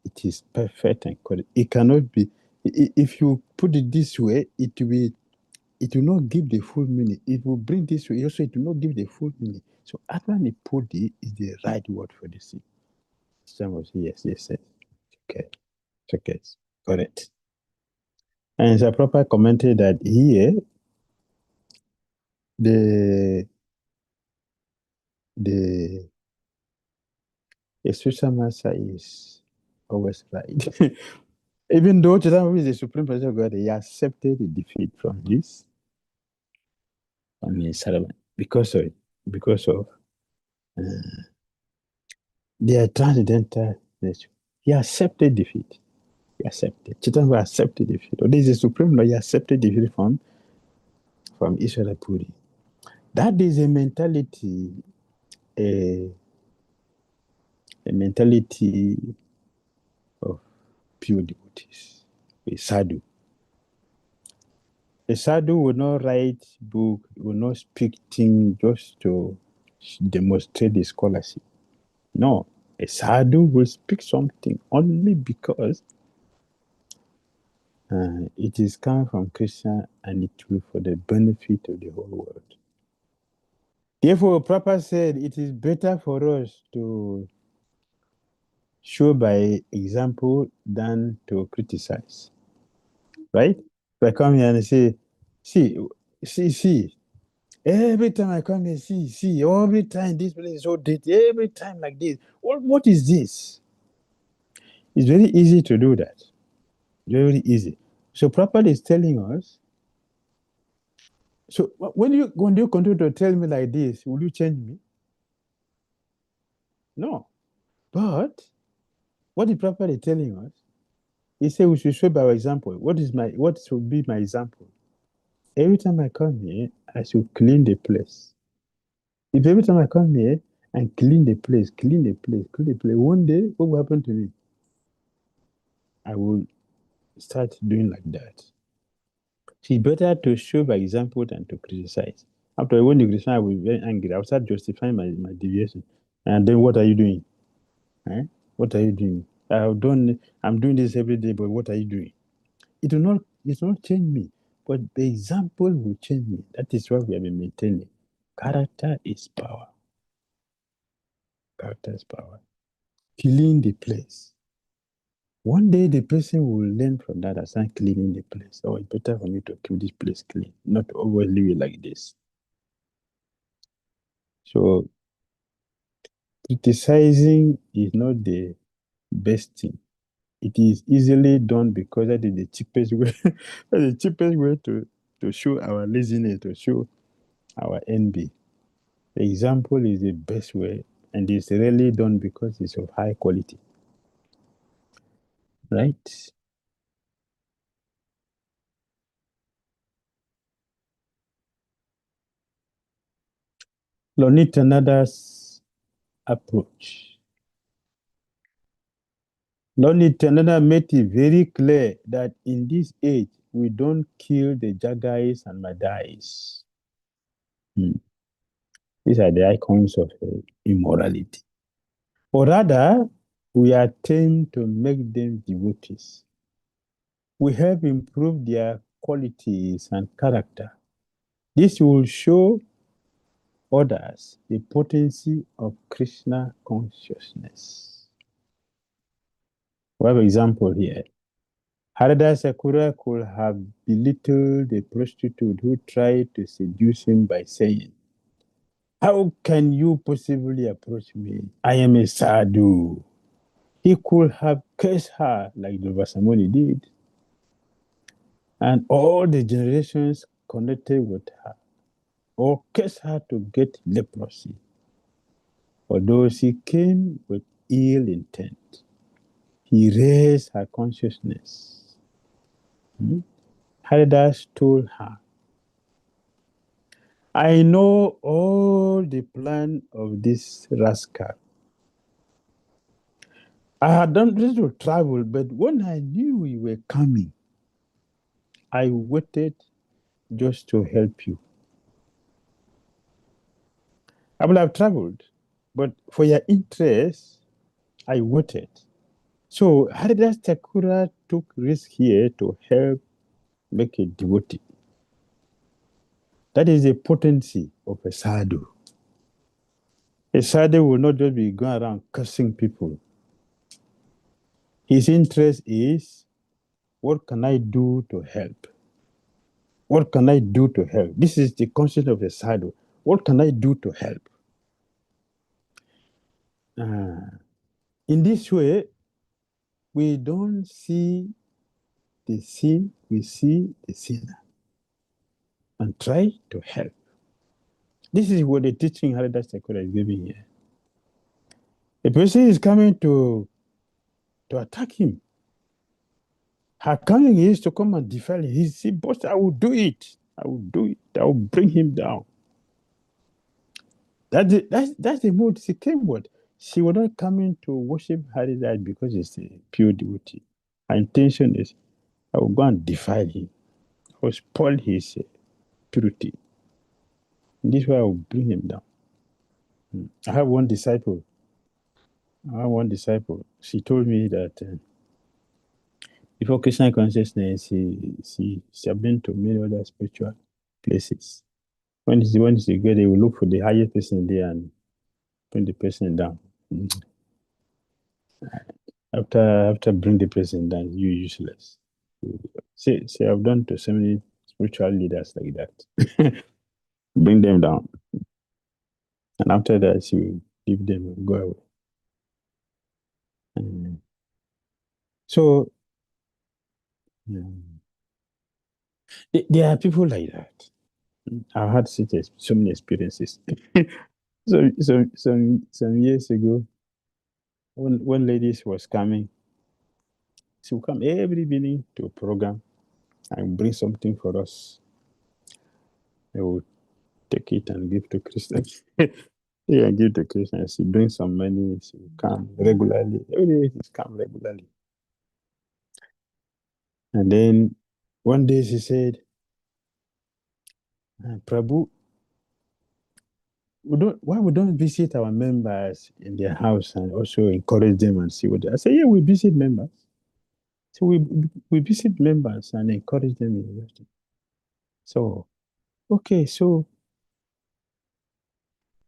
it is perfect and correct. It cannot be, if you put it this way, it will not give the full meaning. It will bring this way, also it will not give the full meaning. So Atmanipodi is the right word for this thing. Someone say, yes, yes, yes. Okay. Okay. Correct. And it's a proper commentary that here the spiritual master is always right. Even though Chaitanya is the supreme person of God, he accepted the defeat from his servant because of uh, their transcendental nature. He accepted defeat. He accepted. Chaitanya accepted defeat. Or this is the supreme Lord. He accepted defeat from Ishvara Puri. That is a mentality, a mentality of pure devotees, a sadhu. A sadhu will not write book, will not speak things just to demonstrate the scholarship. No, a sadhu will speak something only because it is coming from Krishna and it will for the benefit of the whole world. Therefore, Prabhupada said it is better for us to show by example than to criticize. Right? If I come here and say, see, every time I come here, see, every time this place is so dirty, every time like this. What is this? It's very easy to do that. Very easy. So Prabhupada is telling us, so when you continue to tell me like this, will you change me? No. But what the Prabhupada is telling us, he said we should show by our example. What should be my example? Every time I come here, I should clean the place. If every time I come here and clean the place, one day, what will happen to me? I will start doing like that. It's better to show by example than to criticize. After when you criticize, I will be very angry. I'll start justifying my deviation. And then what are you doing? Eh? What are you doing? I'm doing this every day, but what are you doing? It will not change me. But the example will change me. That is what we have been maintaining. Character is power. Character is power. Clean the place. One day the person will learn from that and start cleaning the place. Oh, it's better for me to keep this place clean, not always leave it like this. So criticizing is not the best thing. It is easily done because that is the cheapest way. That's the cheapest way to show our laziness, to show our envy. The example is the best way, and it's rarely done because it's of high quality. Right? Lonitanada's approach. Lonitanada made it very clear that in this age, we don't kill the Jagais and Madais. These are the icons of immorality. Or rather, we attempt to make them devotees. We have improved their qualities and character. This will show others the potency of Krishna consciousness. We have an example here. Harada Sakura could have belittled the prostitute who tried to seduce him by saying, How can you possibly approach me? I am a sadhu. He could have cursed her like the Vasamuni did, and all the generations connected with her, or cursed her to get leprosy. Although she came with ill intent, he raised her consciousness. Haridas told her, I know all the plan of this rascal. I had done this to travel, but when I knew you were coming, I waited just to help you. I would have traveled, but for your interest, I waited. So Haridas Thakura took risk here to help make a devotee. That is the potency of a sadhu. A sadhu will not just be going around cursing people. His interest is, what can I do to help? What can I do to help? This is the concept of a sadhu. What can I do to help? In this way, we don't see the sin, we see the sinner and try to help. This is what the teaching Haridas Thakura is giving here. A person is coming to attack him. Her coming is to come and defend him. He said, but I will do it. I will do it. I will bring him down. That's the mood she came with. She was not coming to worship Haridas because it's a pure devotee. Her intention is, I will go and defile him. I will spoil his purity. In this way, I will bring him down. I have one disciple. She told me that before Krishna consciousness, she had been to many other spiritual places. When she go, they will look for the highest person there and bring the person down. After bring the person down, you useless. See, I've done to so many spiritual leaders like that. Bring them down. And after that, you leave them and go away. So, there are people like that. I've had so many experiences. Some years ago, when ladies was coming, she would come every evening to a program and bring something for us. They would take it and give to Christians. Yeah, give to Christians. She brings some money. She will come regularly. Every day she's come regularly. And then one day she said, Prabhu, why we don't visit our members in their house and also encourage them and see what they... I said, yeah, we visit members. So we visit members and encourage them in university. So, okay, so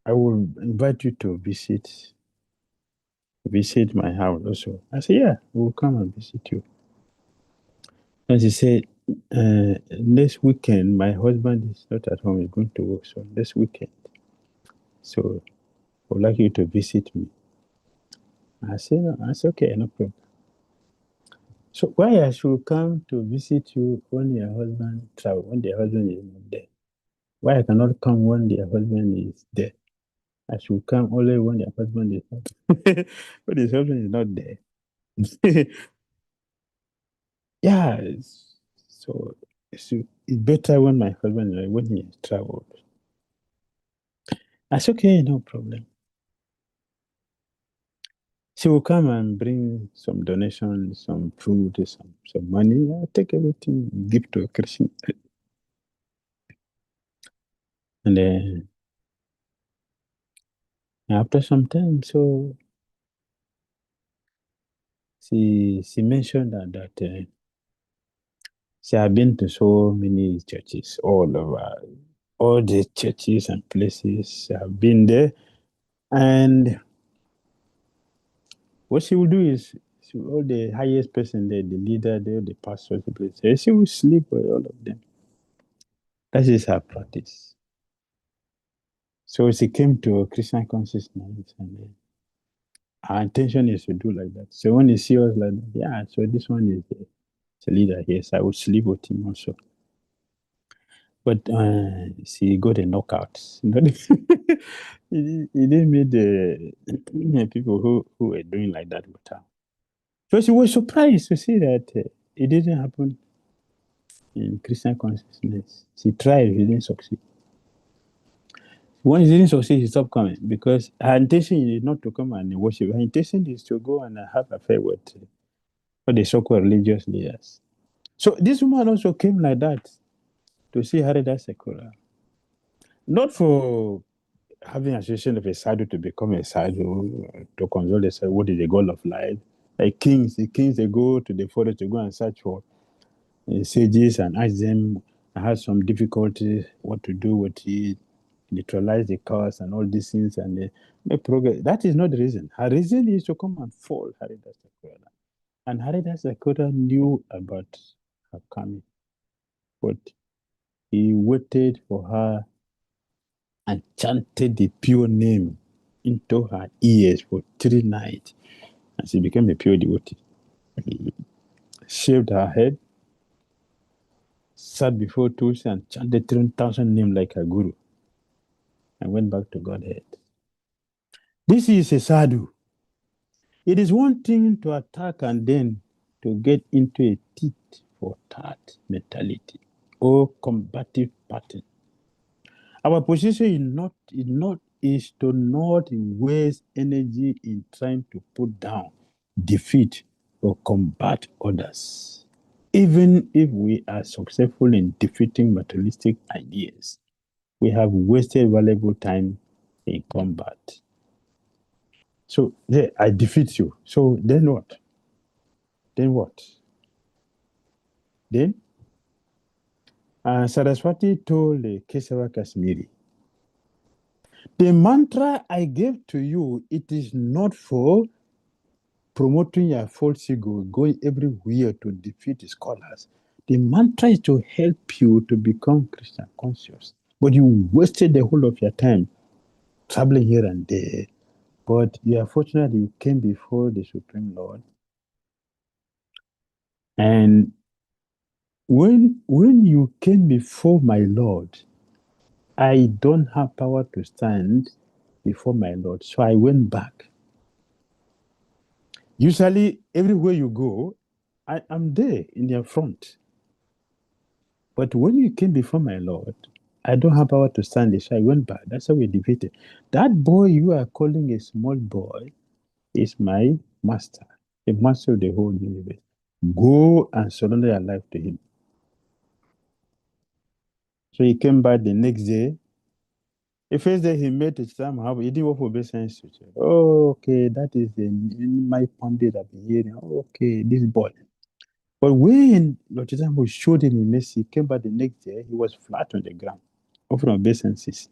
I will invite you to visit my house also. I said, yeah, we'll come and visit you. And she said, next weekend, my husband is not at home, he's going to work, so next weekend. So I would like you to visit me. I said, no. I said, okay, no problem. So why I should come to visit you when your husband travel, when their husband is not there? Why I cannot come when their husband is there? I should come only when their husband is not when his husband is not there. Yeah. So it's better when my husband when he has traveled. That's okay, no problem. She will come and bring some donation, some food, some money. I take everything, give to a Christian. And then after some time, so she mentioned that she had been to so many churches all over, all the churches and places. She have been there, and what she will do is, all the highest person there, the leader there, the pastor, the place, she will sleep with all of them. That is her practice. So she came to Christian consciousness, and our intention is to do like that. So when you see us like that, yeah, so this one is the leader here, so I would sleep with him also. But she got a knockout. He didn't meet the people who were doing like that with her. So she was surprised to see that it didn't happen in Christian consciousness. She tried, she didn't succeed. When she didn't succeed, she stopped coming because her intention is not to come and worship. Her intention is to go and have affair with the so-called religious leaders. So this woman also came like that to see Harida Sakura. Not for having association of a sadhu to become a sadhu, to consult the sadhu, what is the goal of life. Like kings, they go to the forest to go and search for sages and ask them, I have some difficulties, what to do with it, neutralize the cause and all these things and make progress. That is not the reason. Her reason is to come and fall Harida Sakura. And Harida Sakura knew about her coming, but he waited for her and chanted the pure name into her ears for 3 nights. And she became a pure devotee. He shaved her head, sat before Tulsi and chanted 3,000 names like a guru, and went back to Godhead. This is a sadhu. It is one thing to attack and then to get into a tit for tat mentality or combative pattern. Our position is to not waste energy in trying to put down, defeat, or combat others. Even if we are successful in defeating materialistic ideas, we have wasted valuable time in combat. So yeah, I defeat you. So then what? Then what? Then Saraswati told Kesava Kashmiri, the mantra I gave to you, it is not for promoting your false ego, going everywhere to defeat scholars. The mantra is to help you to become Christian conscious. But you wasted the whole of your time traveling here and there. But you are fortunate you came before the Supreme Lord. And when you came before my Lord, I don't have power to stand before my Lord. So I went back. Usually, everywhere you go, I'm there in your front. But when you came before my Lord, I don't have power to stand it. So I went back. That's how we defeated. That boy you are calling a small boy is my master, the master of the whole universe. Go and surrender your life to him. So he came back the next day. The first day he met Chitama, he didn't work for Base Institute. Oh, okay, that is my pundit I've been hearing. Okay, this boy. But when Lord Chitama showed him in mercy, he came back the next day, he was flat on the ground, offering obeisances.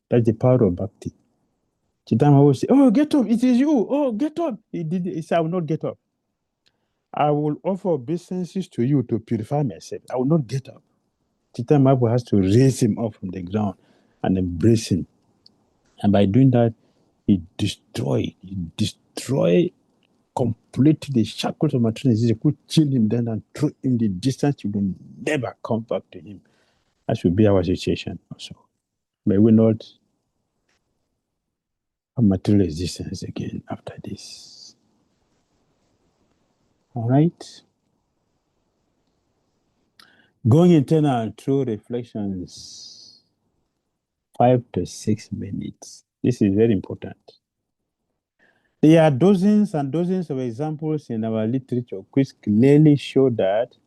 That's the power of Bhakti. Chitama will say, oh, get up, it is you. Oh, get up. He said, I will not get up. I will offer obeisances to you to purify myself. I will not get up. Chitama has to raise him up from the ground and embrace him. And by doing that, he destroy completely the shackles of materialism. He could chill him down and throw him the distance. You will never come back to him. That should be our situation also. May we not have material existence again after this. All right. Going internal through reflections, 5 to 6 minutes. This is very important. There are dozens and dozens of examples in our literature which clearly show that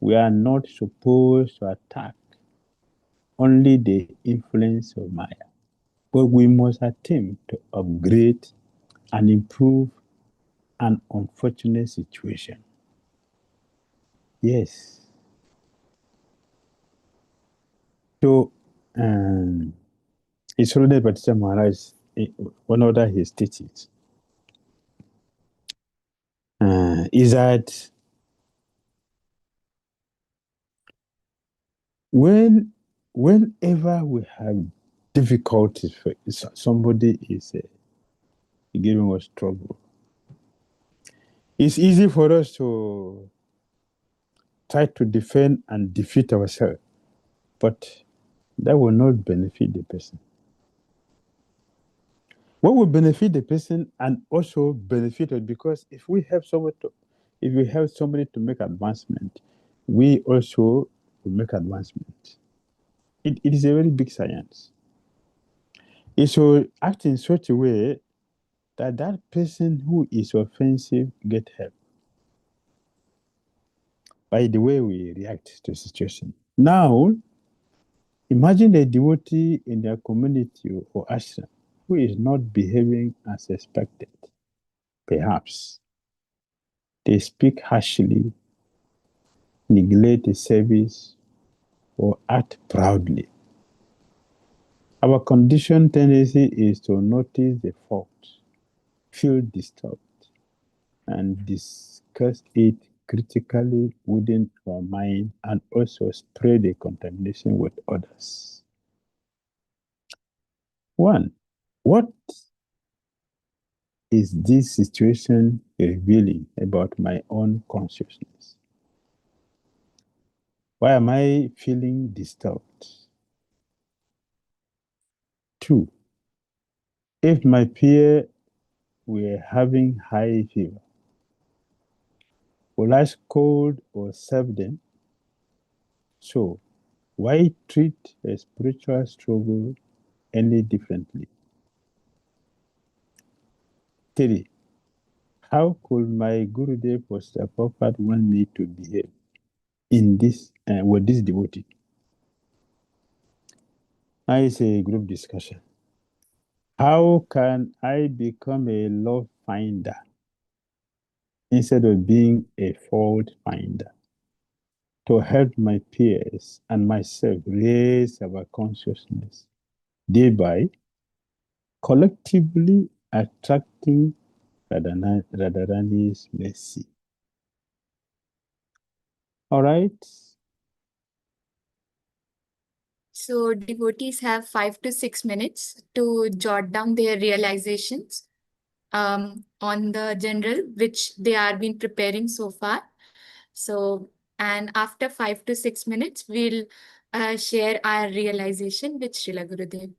we are not supposed to attack only the influence of Maya, but we must attempt to upgrade and improve an unfortunate situation. Yes. So, it's already Bhattacharya Maharaj, one of his teachings, is that whenever we have difficulties for somebody is giving us trouble. It's easy for us to try to defend and defeat ourselves, but that will not benefit the person. What will benefit the person and also benefit us, because if we help somebody to make advancement, we also will make advancement. It is a very big science. It should act in such a way that that person who is offensive get help by the way we react to the situation. Now, imagine a devotee in their community or ashram who is not behaving as expected. Perhaps they speak harshly, neglect the service, or act proudly. Our conditioned tendency is to notice the fault, feel disturbed, and discuss it critically within our mind, and also spread the contamination with others. One, what is this situation revealing about my own consciousness? Why am I feeling disturbed? Two, if my peer were having high fever, will I scold or serve them? So, why treat a spiritual struggle any differently? Three, how could my Gurudev Pastor Prabhupada want me to behave in this with this devotee? Now it's a group discussion. How can I become a love finder instead of being a fault finder, to help my peers and myself raise our consciousness, thereby collectively attracting Radharani's mercy? All right. So devotees have 5 to 6 minutes to jot down their realizations on the general, which they are been preparing so far. So, and after 5 to 6 minutes, we'll share our realization with Srila Gurudev.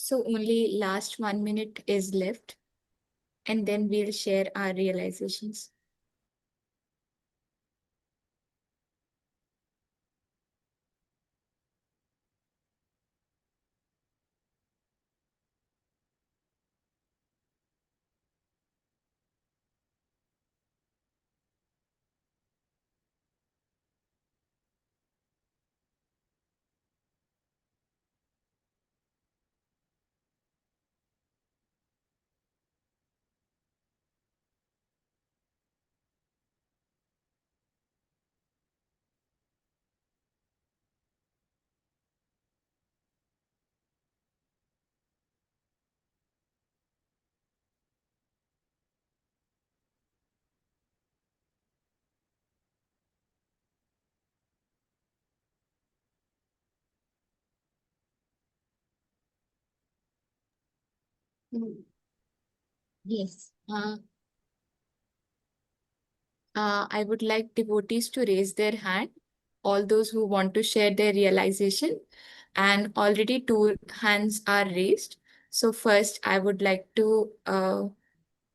So only last 1 minute is left, and then we'll share our realizations. Yes. I would like devotees to raise their hand, all those who want to share their realization, and already two hands are raised. So first, I would like to that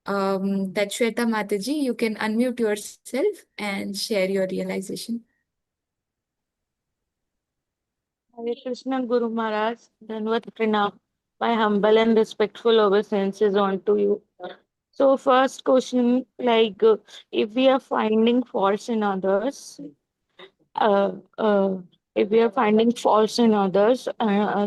Shweta Mataji, you can unmute yourself and share your realization. Hare Krishna Guru Maharaj, Dhanvat Pranam. My humble and respectful obeisances on to you. So first question, if we are finding faults in others, uh, uh, if we are finding faults in others,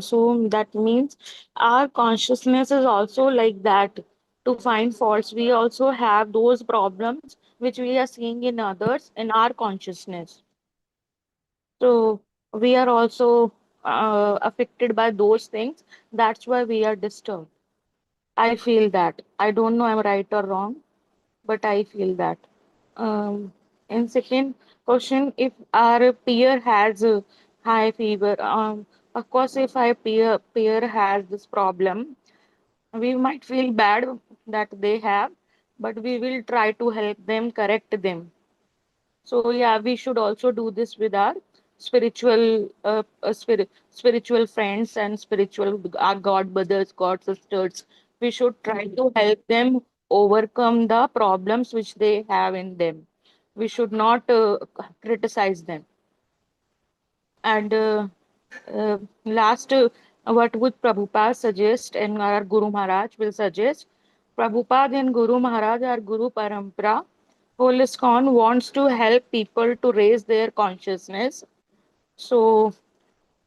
so that means our consciousness is also like that to find faults. We also have those problems which we are seeing in others in our consciousness. So we are also affected by those things. That's why we are disturbed. I feel that. I don't know I'm right or wrong, but I feel that. And second question, if our peer has a high fever, of course, if our peer has this problem, we might feel bad that they have, but we will try to help them, correct them. So yeah, we should also do this with our spiritual friends and spiritual our God brothers, God sisters. We should try to help them overcome the problems which they have in them. We should not criticize them. And last, what would Prabhupada suggest and our Guru Maharaj will suggest? Prabhupada and Guru Maharaj, our Guru Parampara, whole ISKCON wants to help people to raise their consciousness. So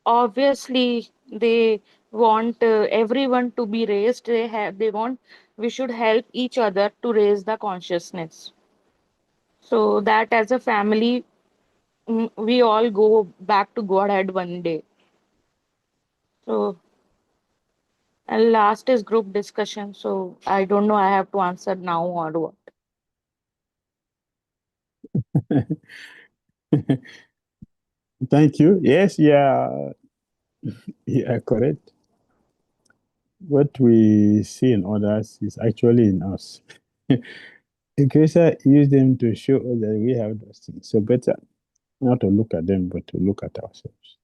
obviously they want everyone to be raised. They want we should help each other to raise the consciousness. So that as a family, we all go back to Godhead one day. So and last is group discussion. So I don't know. I have to answer now or what. Thank you. Yes, yeah, yeah, correct. What we see in others is actually in us. The Creator used them to show us that we have those things. So better not to look at them, but to look at ourselves.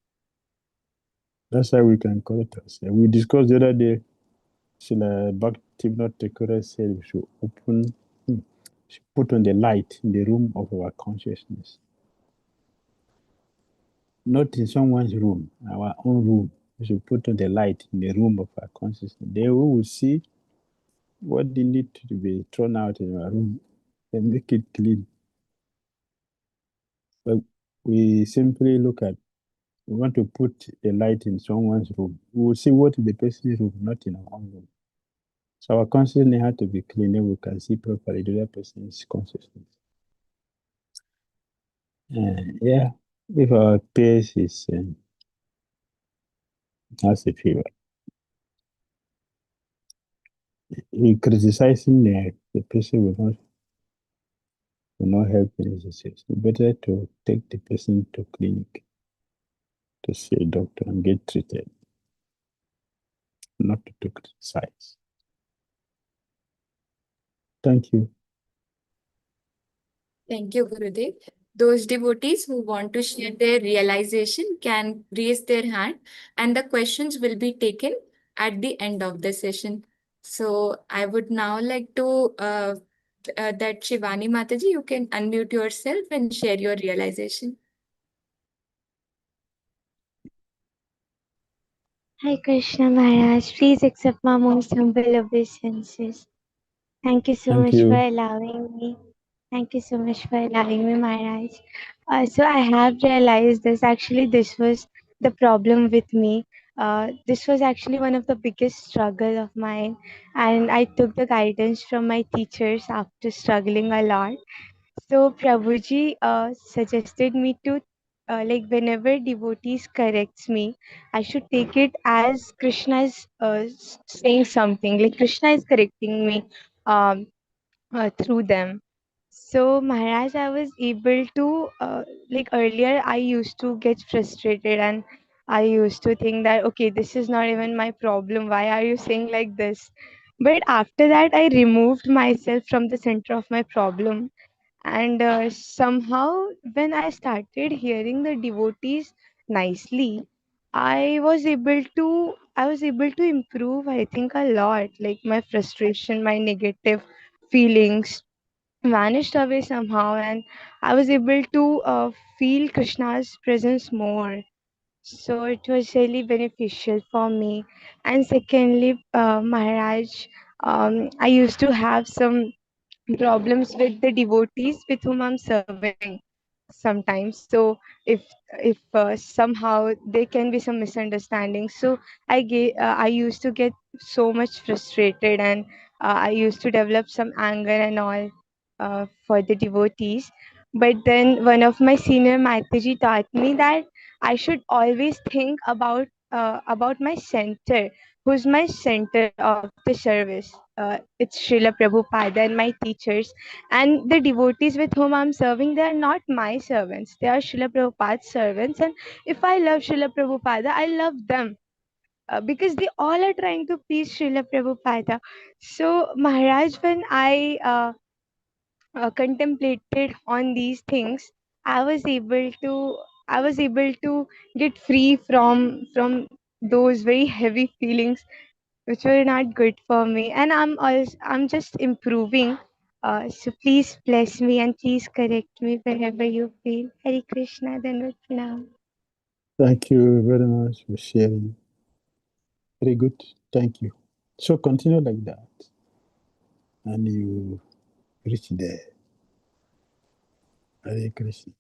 That's how we can correct ourselves. We discussed the other day, Srila Bhakti Thakur said we should should put on the light in the room of our consciousness. Not in someone's room, our own room. We should put on the light in the room of our consciousness. Then we will see what they need to be thrown out in our room and make it clean. But we simply look at, we want to put a light in someone's room. We will see what is the person's room, not in our own room. So our consciousness has to be clean, and we can see properly the other person's consciousness. Yeah, if our peers is has a fever, in criticizing the person will not help any disease. Better to take the person to clinic to see a doctor and get treated, not to criticize. Thank you. Thank you, Gurudev. Those devotees who want to share their realization can raise their hand, and the questions will be taken at the end of the session. So I would now like to that Shivani Mataji, you can unmute yourself and share your realization. Hi Krishna Maharaj, please accept my most humble obeisances. Thank you so Thank much for you. allowing me. Thank you so much for allowing me, Maharaj. So I have realized this. Actually, this was the problem with me. This was actually one of the biggest struggle of mine, and I took the guidance from my teachers after struggling a lot. So Prabhuji suggested me to like whenever devotees corrects me, I should take it as Krishna is saying something. Like Krishna is correcting me um, through them. So Maharaj, I was able to like earlier I used to get frustrated and I used to think that okay, this is not even my problem. Why are you saying like this? But after that, I removed myself from the center of my problem, and somehow when I started hearing the devotees nicely, I was able to improve, I think, a lot. Like my frustration, my negative feelings vanished away somehow, and I was able to feel Krishna's presence more. So it was really beneficial for me. And secondly, Maharaj, I used to have some problems with the devotees with whom I'm serving sometimes. So if somehow there can be some misunderstanding, so I used to get so much frustrated, and I used to develop some anger and all for the devotees. But then one of my senior Mataji taught me that I should always think about my center, who's my center of the service. It's Srila Prabhupada and my teachers. And the devotees with whom I'm serving, they are not my servants. They are Srila Prabhupada's servants. And if I love Srila Prabhupada, I love them. Because they all are trying to please Srila Prabhupada. So, Maharaj, when I contemplated on these things, I was able to I was able to get free from those very heavy feelings which were not good for me, and I'm just improving. So please bless me and please correct me whenever you feel. Hare Krishna, then now. Thank you very much for sharing. Very good. Thank you. So continue like that, and you reach there. Hare Krishna.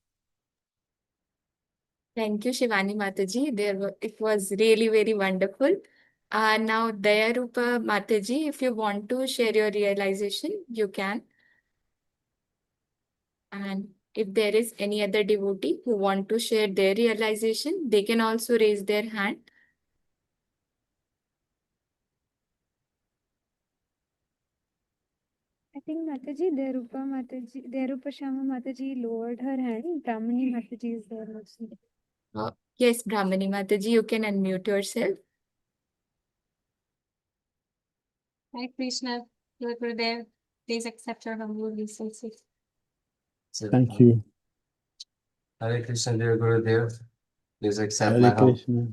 Thank you, Shivani Mataji. It was really very wonderful. Now, Dayarupa Mataji, if you want to share your realization, you can. And if there is any other devotee who want to share their realization, they can also raise their hand. I think Derupa Shama Mataji lowered her hand. Brahmani Mataji is there also. Yes, Brahmani Mataji, you can unmute yourself. Hare Krishna, Lord Gurudev, please accept your humble obeisances. Thank you. Hare Krishna, dear Gurudev, please accept Hare my humble. Krishna.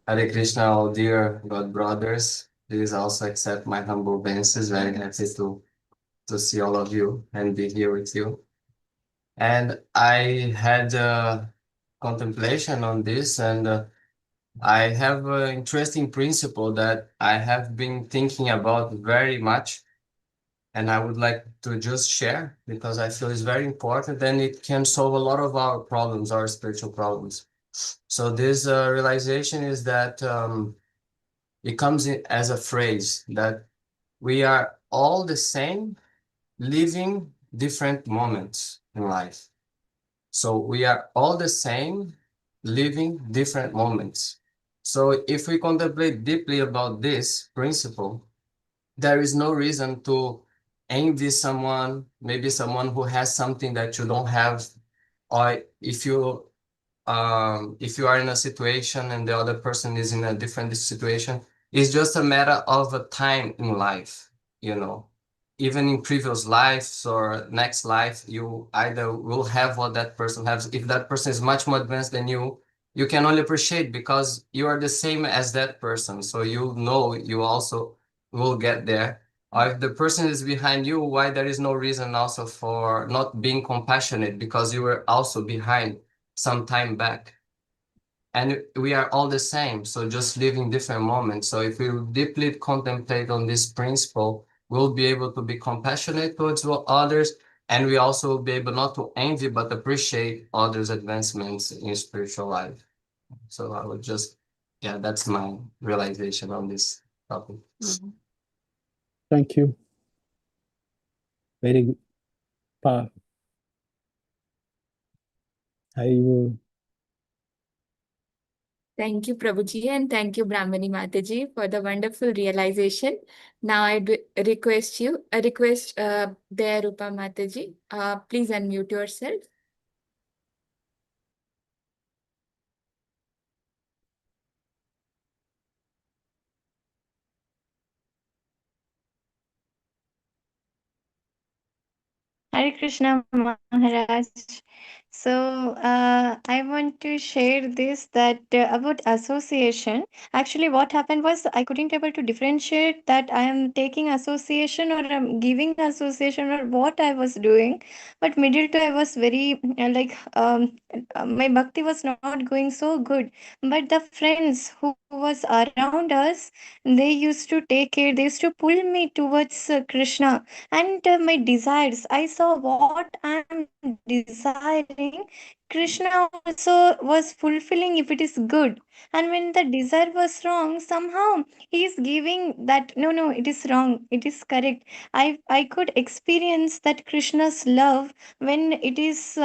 Hare Krishna, all dear God brothers, please also accept my humble obeisances. Very happy to see all of you and be here with you. And I had contemplation on this, and I have an interesting principle that I have been thinking about very much, and I would like to just share because I feel it's very important and it can solve a lot of our problems, our spiritual problems. So this realization is that it comes in as a phrase that we are all the same, living different moments in life. So we are all the same, living different moments. So if we contemplate deeply about this principle, there is no reason to envy someone, maybe someone who has something that you don't have, or if you are in a situation and the other person is in a different situation, it's just a matter of a time in life, you know. Even in previous lives or next life, you either will have what that person has. If that person is much more advanced than you, you can only appreciate because you are the same as that person. So you know you also will get there. Or if the person is behind you, why there is no reason also for not being compassionate because you were also behind some time back. And we are all the same, so just living different moments. So if we deeply contemplate on this principle, we'll be able to be compassionate towards others, and we also will be able not to envy, but appreciate others' advancements in spiritual life. So I would just, yeah, that's my realization on this topic. Thank you. Very good. Powerful. I will. Thank you, Prabhuji, and thank you, Brahmani Mataji, for the wonderful realization. Now I request there, Rupa Mataji, please unmute yourself. Hare Krishna Maharaj. So I want to share this that about association. Actually, what happened was I couldn't able to differentiate that I am taking association or I'm giving association or what I was doing. But middle to I was very my bhakti was not going so good. But the friends who was around us, they used to take care. They used to pull me towards Krishna and my desires. I saw what I'm desiring, Krishna also was fulfilling if it is good. And when the desire was wrong, somehow he is giving that no, it is wrong, it is correct. I could experience that Krishna's love when it is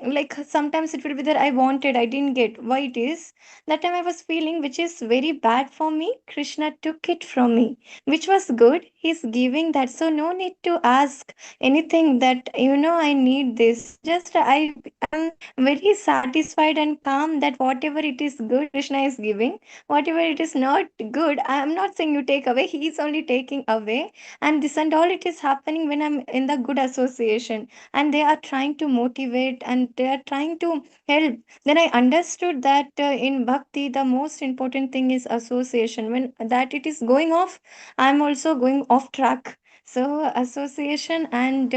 like sometimes it will be that I wanted, I didn't get. Why it is? That time I was feeling which is very bad for me, Krishna took it from me, which was good. He's giving that, so no need to ask anything that I need this. Just I am very satisfied and calm that whatever it is good, Krishna is giving. Whatever it is not good, I am not saying you take away, he is only taking away. And this and all it is happening when I'm in the good association, and they are trying to motivate and they are trying to help. Then I understood that in bhakti the most important thing is association. When that it is going off, I'm also going off track. So association and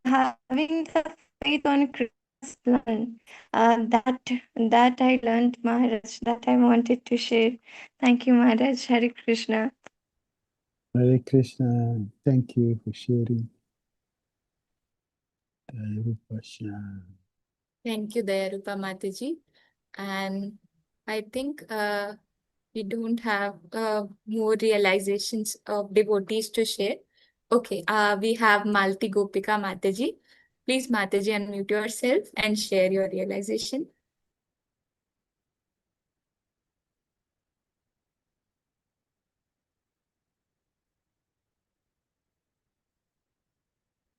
having the faith on Krishna's plan, that I learned, Maharaj, that I wanted to share. Thank you, Maharaj. Hare Krishna. Hare Krishna. Thank you for sharing. Rupa Sham. Thank you, Dayarupa Mataji. And I think we don't have more realizations of devotees to share. Okay, we have Malti Gopika Mataji. Please, Mataji, unmute yourself and share your realization.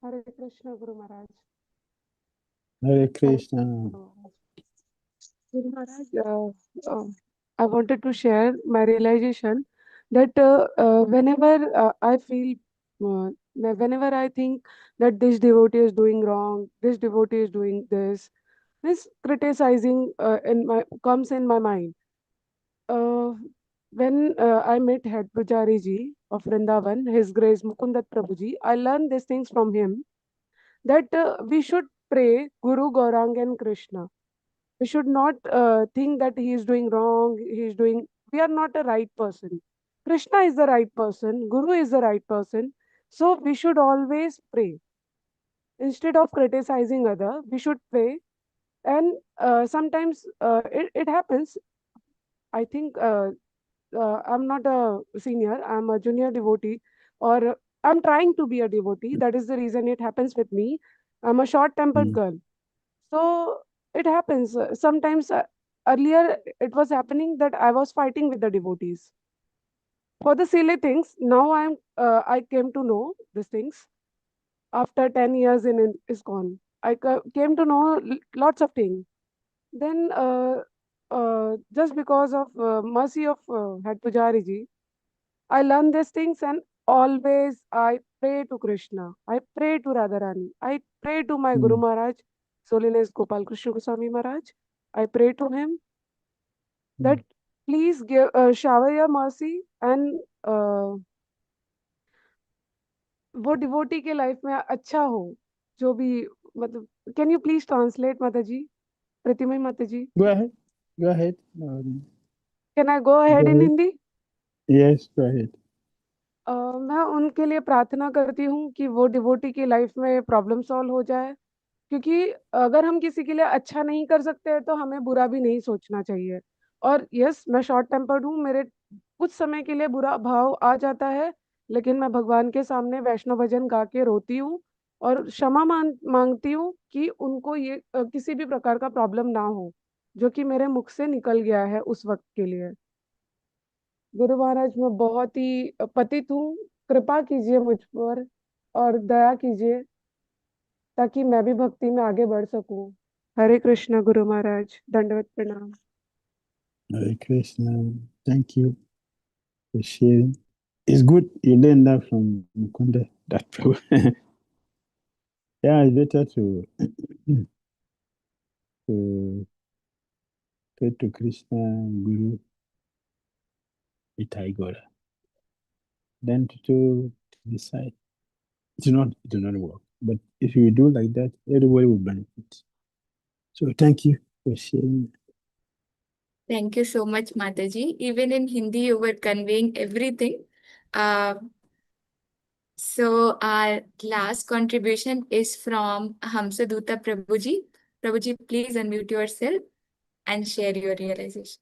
Hare Krishna, Guru Maharaj. Hare Krishna. Guru Maharaj, I wanted to share my realization that whenever I think that this devotee is doing wrong, this devotee is doing this criticizing comes in my mind. Uh, when I met Head Pujari ji of Vrindavan, His Grace Mukundat Prabhuji, I learned these things from him that we should pray Guru, Gaurang and Krishna. We should not think that he is doing wrong, we are not a right person. Krishna is the right person, Guru is the right person. So we should always pray. Instead of criticizing other, we should pray. And sometimes it happens. I think I'm not a senior, I'm a junior devotee, or I'm trying to be a devotee. That is the reason it happens with me. I'm a short tempered girl. So it happens. Sometimes earlier it was happening that I was fighting with the devotees for the silly things. Now I came to know these things after 10 years in ISKCON. Came to know lots of things. Then just because of mercy of Head Pujari ji, I learned these things, and always I pray to Krishna. I pray to Radharani. I pray to my Guru Maharaj, Holiness Gopal Krishna Goswami Maharaj. I pray to him. that please give shower your mercy and वो devotee के life में अच्छा हो जो भी मतलब can you please translate माता जी प्रतिमय माता जी Go ahead. Go ahead. Can I go ahead in Hindi Yes, go ahead. मैं उनके लिए प्रार्थना करती हूँ कि वो डिवोटी की लाइफ में प्रॉब्लम सॉल्व हो जाए क्योंकि अगर हम किसी के लिए अच्छा नहीं कर सकते तो हमें बुरा भी नहीं सोचना चाहिए और यस मैं शॉर्ट टेम्पर्ड हूँ मेरे कुछ समय के लिए बुरा भाव आ जाता है लेकिन मैं भगवान के सामने वैष्णव भजन गा के रोती हूँ और क्षमा मांगती हूँ कि उनको ये किसी भी प्रकार का प्रॉब्लम ना हो जो कि मेरे मुख से निकल गया है उस वक्त के लिए गुरु महाराज मैं बहुत ही पतित हूँ कृपा कीजिए मुझ पर और दया कीजिए ताकि मैं भी भक्ति में आगे बढ़ सकूं हरे कृष्णा गुरु महाराज दंडवत प्रणाम Hare Krishna. Thank you for sharing. It's good you learned that from Mukunda. That yeah, it's better to pray to Krishna Guru Itaigora than to decide. It will not work. But if you do like that, everybody will benefit. So thank you for sharing. Thank you so much, Mataji. Even in Hindi, you were conveying everything. Uh, so our last contribution is from Hamsaduta Prabhuji. Prabhuji, please unmute yourself and share your realization.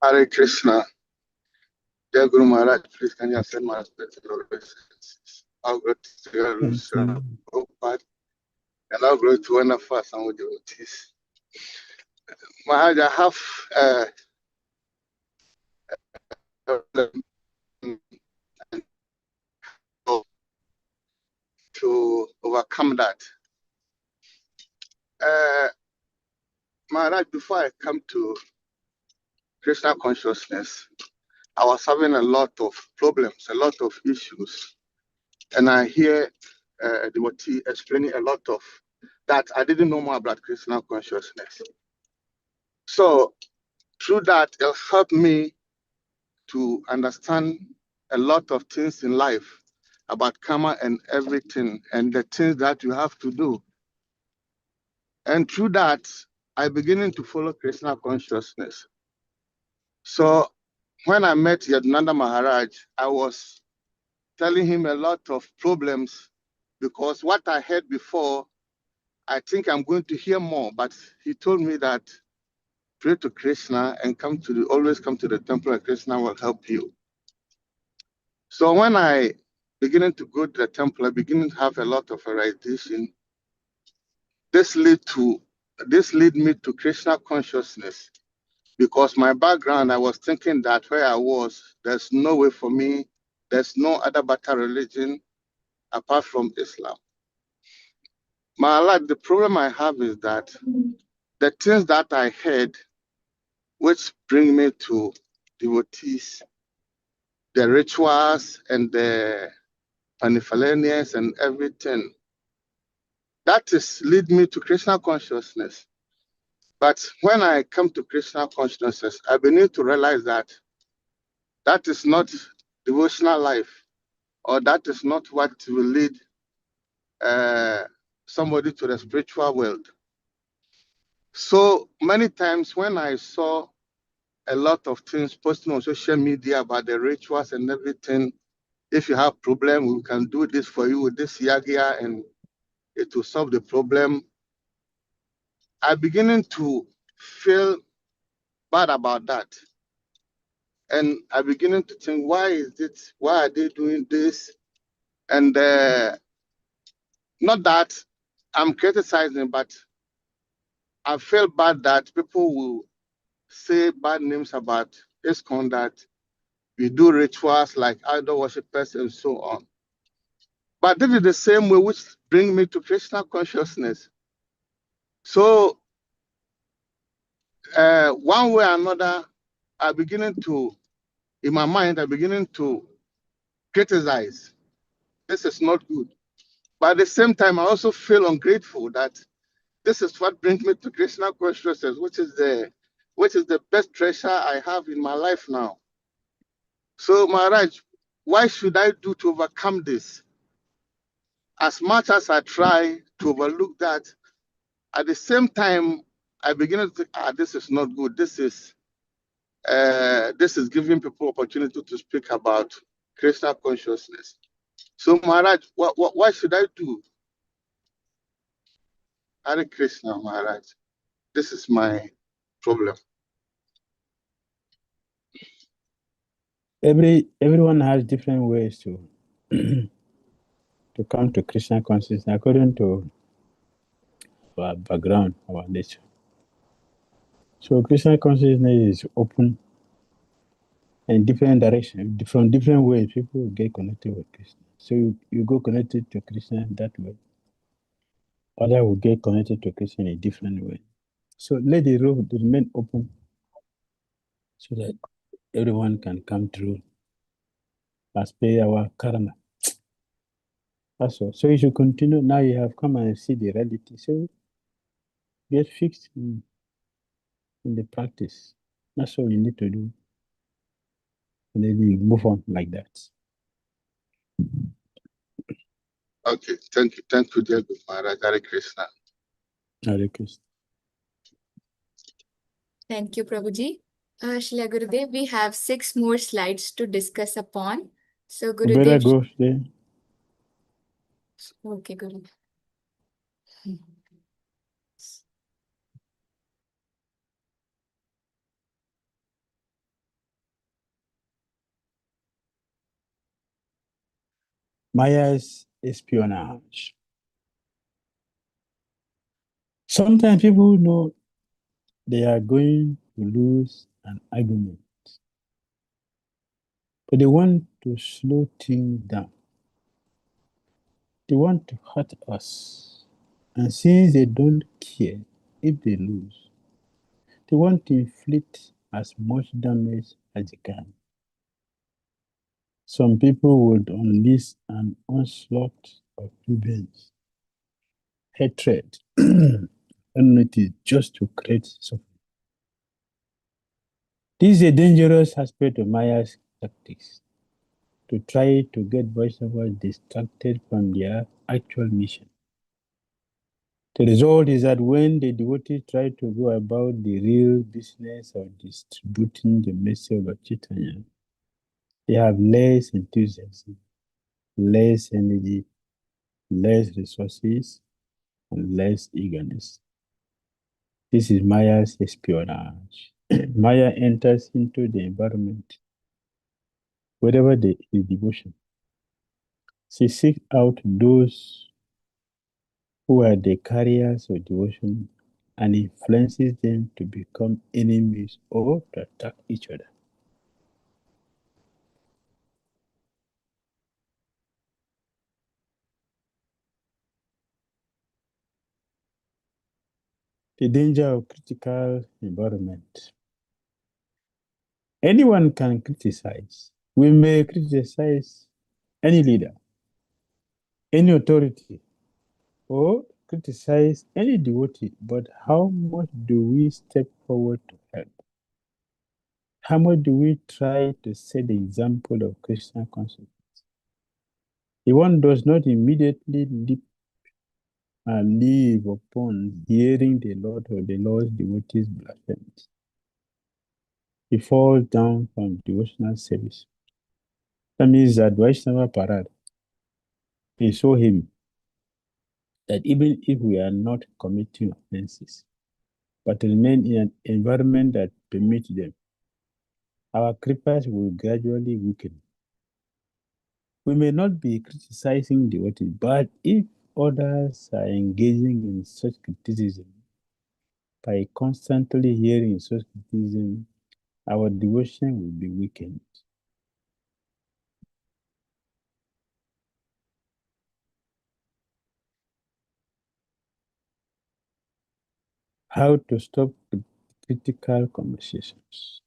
Hare Krishna. Dear Guru Maharaj, please can you accept my respectful obeisances? All glory to your Thank you. Prabhupada, and all glory to one of us and with devotees. Maharaj, I have to overcome that. Maharaj, before I come to Krishna consciousness, I was having a lot of problems, a lot of issues. And I hear devotee explaining a lot of that I didn't know more about Krishna consciousness. So through that, it helped me to understand a lot of things in life about karma and everything and the things that you have to do. And through that, I beginning to follow Krishna consciousness. So when I met Yadunanda Maharaj, I was telling him a lot of problems because what I heard before, I think I'm going to hear more, but he told me that pray to Krishna and always come to the temple and Krishna will help you. So when I beginning to go to the temple, I beginning to have a lot of realization. This lead me to Krishna consciousness because my background, I was thinking that where I was, there's no way for me, there's no other better religion apart from Islam. My life, the problem I have is that the things that I heard, which bring me to devotees, the rituals and the panifalenias and everything, that is lead me to Krishna consciousness. But when I come to Krishna consciousness, I begin to realize that that is not devotional life, or that is not what will lead somebody to the spiritual world. So many times when I saw a lot of things posted on social media about the rituals and everything, if you have problem, we can do this for you with this yagya and it will solve the problem. I'm beginning to feel bad about that. And I'm beginning to think, why are they doing this? And not that I'm criticizing, but I feel bad that people will say bad names about ISKCON, that we do rituals like idol worshippers and so on. But this is the same way which bring me to Krishna consciousness. So one way or another, I'm beginning to, in my mind, I'm beginning to criticize. This is not good. But at the same time, I also feel ungrateful that this is what brings me to Krishna consciousness, which is the which is the best treasure I have in my life now. So, Maharaj, why should I do to overcome this? As much as I try to overlook that, at the same time, I begin to think, this is not good. This is giving people opportunity to speak about Krishna consciousness. So, Maharaj, what should I do? Hare Krishna, Maharaj. This is my problem. Everyone has different ways to to come to Krishna consciousness according to our background, our nature. So Krishna consciousness is open in different directions, from different ways. People get connected with Krishna. So you go connected to Krishna that way. Others will get connected to Krishna in a different way. So let the road remain open so that everyone can come through as per our karma. That's all. So you should continue. Now you have come and see the reality. So get fixed in the practice. That's all you need to do. And then you move on like that. Okay, thank you, dear Guru Maharaj. Hare Krishna. Hare Krishna. Thank you, Prabhuji. Shila Gurudev, we have 6 more slides to discuss upon. So, You better Gurudev. go there. Okay, Guru. Maya's espionage. Sometimes people know they are going to lose an argument, but they want to slow things down. They want to hurt us. And since they don't care if they lose, they want to inflict as much damage as they can. Some people would unleash an onslaught of revenge, hatred, enmity just to create suffering. This is a dangerous aspect of Maya's tactics, to try to get Vaishnavas distracted from their actual mission. The result is that when the devotees try to go about the real business of distributing the message of Chaitanya, they have less enthusiasm, less energy, less resources, and less eagerness. This is Maya's espionage. Maya enters into the environment wherever there is devotion. She seeks out those who are the carriers of devotion and influences them to become enemies or to attack each other. The danger of critical environment. Anyone can criticize. We may criticize any leader, any authority, or criticize any devotee, but how much do we step forward to help? How much do we try to set the example of Krishna consciousness? If one does not immediately leave upon hearing the Lord or the Lord's devotees blasphemies, he falls down from devotional service. That means that Vaishnava Parad is so heavy that even if we are not committing offenses, but remain in an environment that permits them, our kripas will gradually weaken. We may not be criticizing devotees, but if others are engaging in such criticism, by constantly hearing such criticism, our devotion will be weakened. How to stop critical conversations.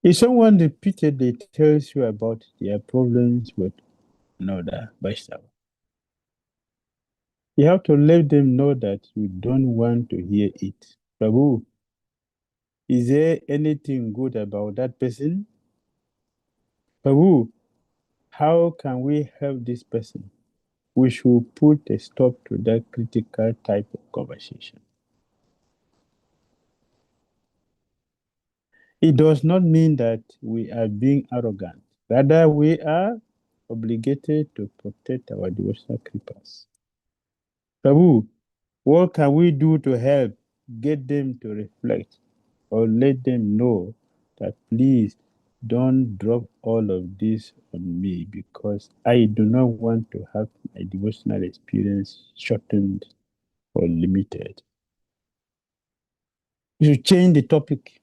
If someone repeatedly tells you about their problems with another Vaishnava, you have to let them know that you don't want to hear it. Prabhu, Is there anything good about that person? Prabhu, how can we help this person? We should put a stop to that critical type of conversation. It does not mean that we are being arrogant. Rather, we are obligated to protect our devotional creepers. Prabhu, what can we do to help get them to reflect or let them know that please don't drop all of this on me because I do not want to have my devotional experience shortened or limited? You should change the topic.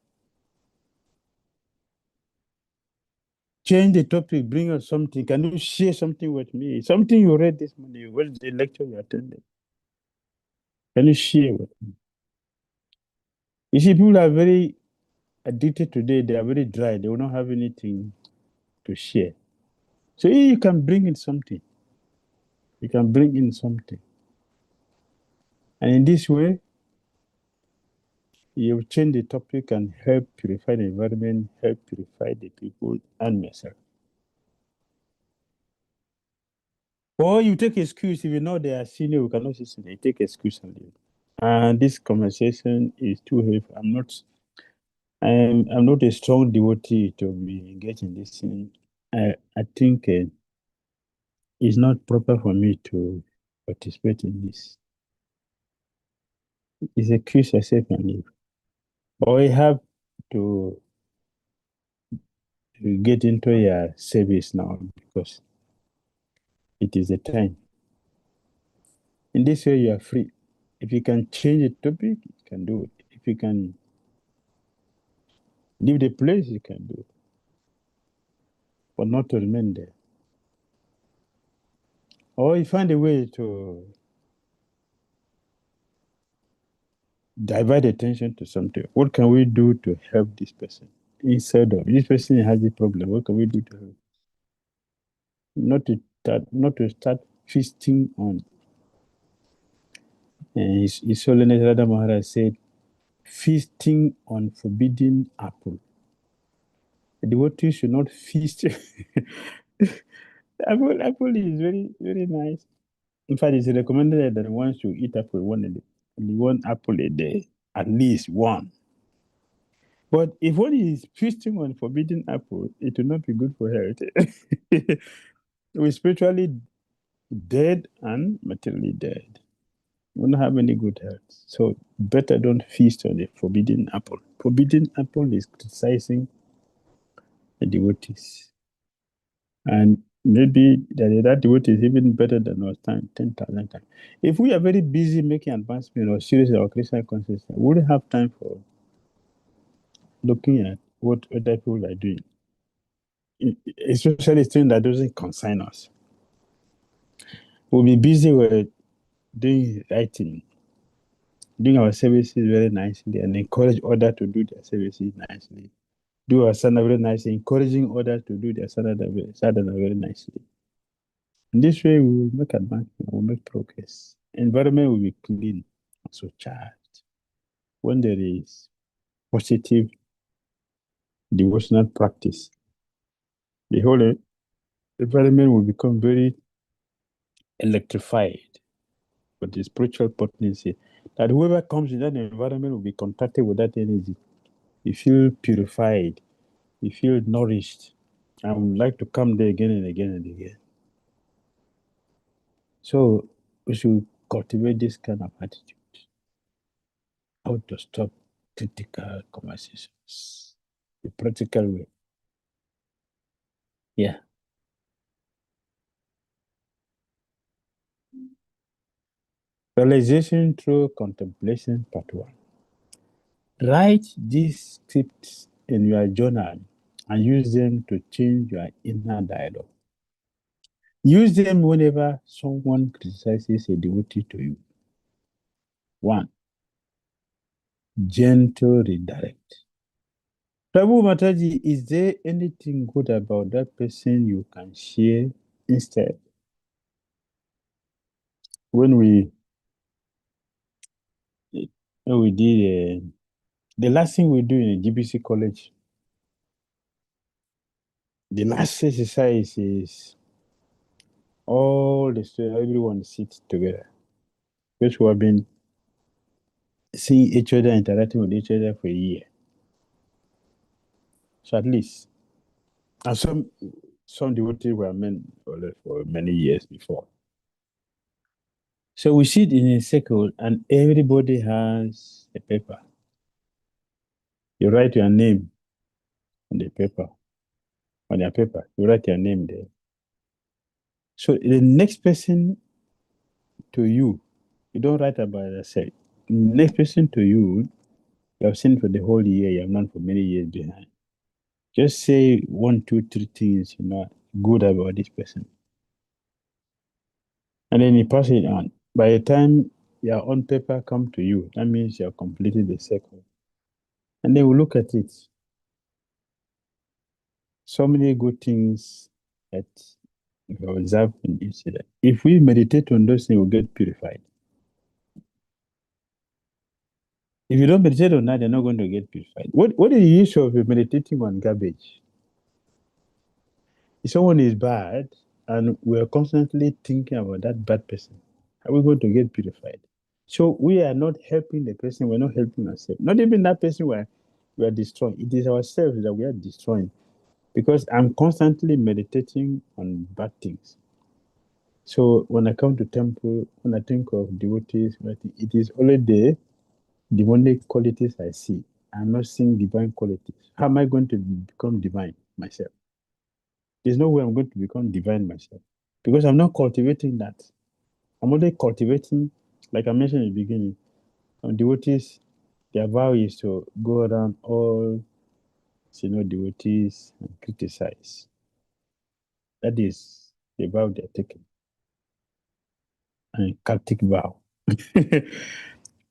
Change the topic, bring us something. Can you share something with me? Something you read this morning. What's the lecture you attended? Can you share with me? You see, people are very addicted today. They are very dry. They will not have anything to share. So you can bring in something. You can bring in something. And in this way, you change the topic and help purify the environment, help purify the people and yourself. Or you take excuse if you know they are senior, you cannot listen. You take excuse and leave. And this conversation is too heavy. I'm not a strong devotee to be engaged in this thing. I think it's not proper for me to participate in this. It's a case yourself and leave. But we have to get into your service now because it is the time. In this way, you are free. If you can change the topic, you can do it. If you can leave the place, you can do it. But not to remain there. Or you find a way to divert attention to something. What can we do to help this person? Instead of this person has a problem, what can we do to help? Not to start feasting on. His Holiness Radha Maharaj said, feasting on forbidden apple. The devotee should not feast. Apple is very, very nice. In fact, it's recommended that one should eat apple only one apple a day, at least one. But if one is feasting on forbidden apple, it will not be good for health. We're spiritually dead and materially dead. We don't have any good health. So better don't feast on the forbidden apple. Forbidden apple is criticizing the devotees. And maybe that devotee is even better than us 10,000 times. If we are very busy making advancement or serious in our Krishna consciousness, we wouldn't have time for looking at what other people are doing, especially things that doesn't concern us. We'll be busy with doing writing, doing our services very nicely, and encourage others to do their services nicely. Do our sadhana very nicely, encouraging others to do their sadhana very nicely. In this way, we will make advancement, we will make progress. Environment will be clean, also charged. When there is positive devotional practice, the whole environment will become very electrified with the spiritual potency. That whoever comes in that environment will be contacted with that energy. You feel purified, you feel nourished. I would like to come there again and again and again. So we should cultivate this kind of attitude. How to stop critical conversations the practical way. Yeah. Realization through contemplation, part 1. Write these scripts in your journal and use them to change your inner dialogue. Use them whenever someone criticizes a devotee to you. 1. Gentle redirect. Prabhu Mataji, is there anything good about that person you can share instead? When we did The last thing we do in a GBC college, the last exercise is all the students, everyone sits together. Because we have been seeing each other, interacting with each other for a year. So at least, and some devotees were men for many years before. So we sit in a circle and everybody has a paper. You write your name on the paper, on your paper. You write your name there. So the next person to you, you don't write about yourself. Next person to you, you have seen for the whole year, you have known for many years behind. Just say 1, 2, 3 things you know good about this person. And then you pass it on. By the time your own paper come to you, that means you have completed the circle. And then we look at it. So many good things that we observe in each other. If we meditate on those things, we'll get purified. If you don't meditate on that, you're not going to get purified. What is the issue of meditating on garbage? If someone is bad and we're constantly thinking about that bad person, how are we going to get purified? So we are not helping the person, we're not helping ourselves. Not even that person we are destroying. It is ourselves that we are destroying. Because I'm constantly meditating on bad things. So when I come to temple, when I think of devotees, it is only the demonic qualities I see. I'm not seeing divine qualities. How am I going to become divine myself? There's no way I'm going to become divine myself because I'm not cultivating that. I'm only cultivating, like I mentioned in the beginning, devotees, their vow is to go around all devotees and criticize. That is the vow they're taking. And Kartik vow.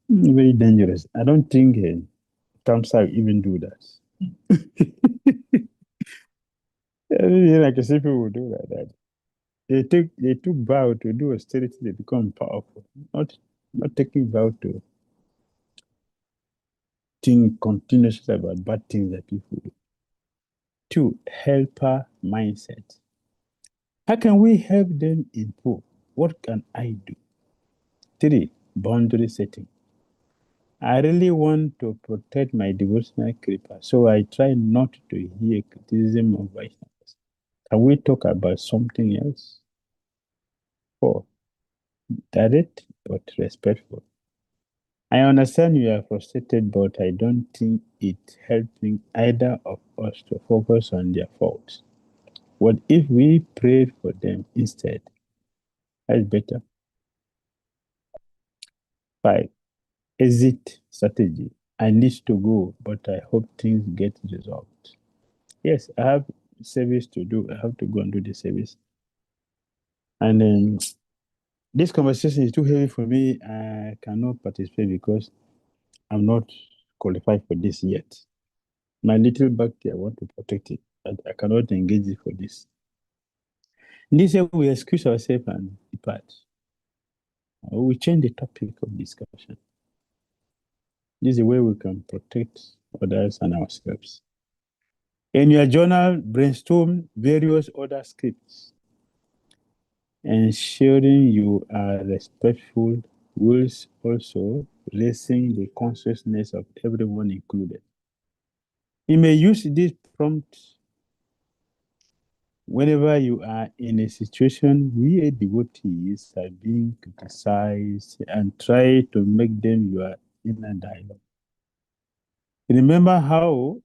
Very dangerous. I don't think Tamsa even do that. I can see people do that. They took vow to do austerity, they become powerful. Not taking vow to think continuously about bad things that people do. 2, helper mindset. How can we help them improve? What can I do? 3, boundary setting. I really want to protect my devotional keeper, so I try not to hear criticism of Vaishnavas. Can we talk about something else? 4, direct but respectful. I understand you are frustrated, but I don't think it's helping either of us to focus on their faults. What if we prayed for them instead? That's better. 5, exit strategy. I need to go, but I hope things get resolved. Yes, I have service to do. I have to go and do the service. And then this conversation is too heavy for me. I cannot participate because I'm not qualified for this yet. My little Bhakti, I want to protect it. I cannot engage it for this. In this way, we excuse ourselves and depart. We change the topic of discussion. This is the way we can protect others and ourselves. In your journal, brainstorm various other scripts. Ensuring you are respectful will also raising the consciousness of everyone included. You may use this prompt whenever you are in a situation where devotees are being criticized and try to make them your inner dialogue. Remember how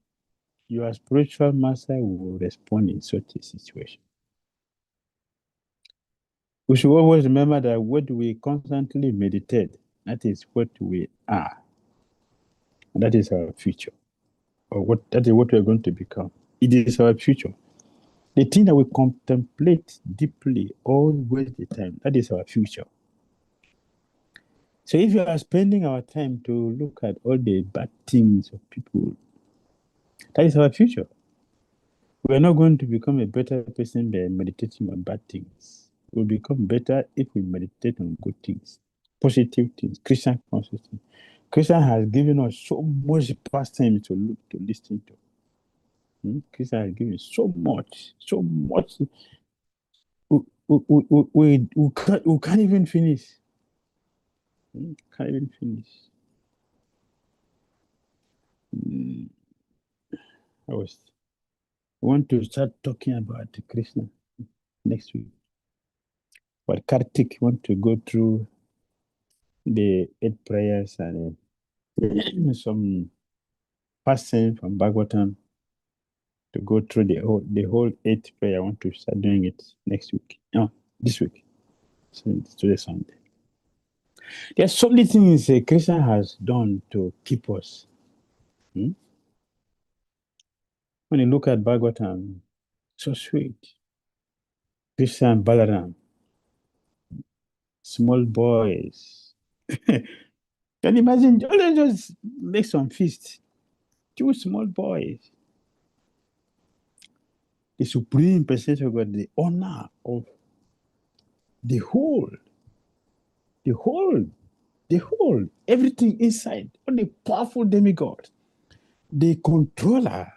your spiritual master will respond in such a situation. We should always remember that what we constantly meditate, that is what we are. And that is our future. That is what we are going to become. It is our future. The thing that we contemplate deeply always the time, that is our future. So if you are spending our time to look at all the bad things of people, that is our future. We are not going to become a better person by meditating on bad things. We'll become better if we meditate on good things, positive things, Christian consciousness. Krishna has given us so much pastime to look to listen to. Krishna has given so much, so much. We can't even finish. Can't even finish. I want to start talking about Krishna next week. But Kartik want to go through the 8 prayers and some passing from Bhagavatam to go through the whole 8 prayer. I want to start doing it next week. No, this week. So it's today Sunday. There are so many things Krishna has done to keep us. When you look at Bhagavatam, so sweet. Krishna and Balaram, small boys. Can you imagine? Just make some feast. 2 small boys. The supreme personality of God, the honor of the whole, everything inside, all the powerful demigod, the controller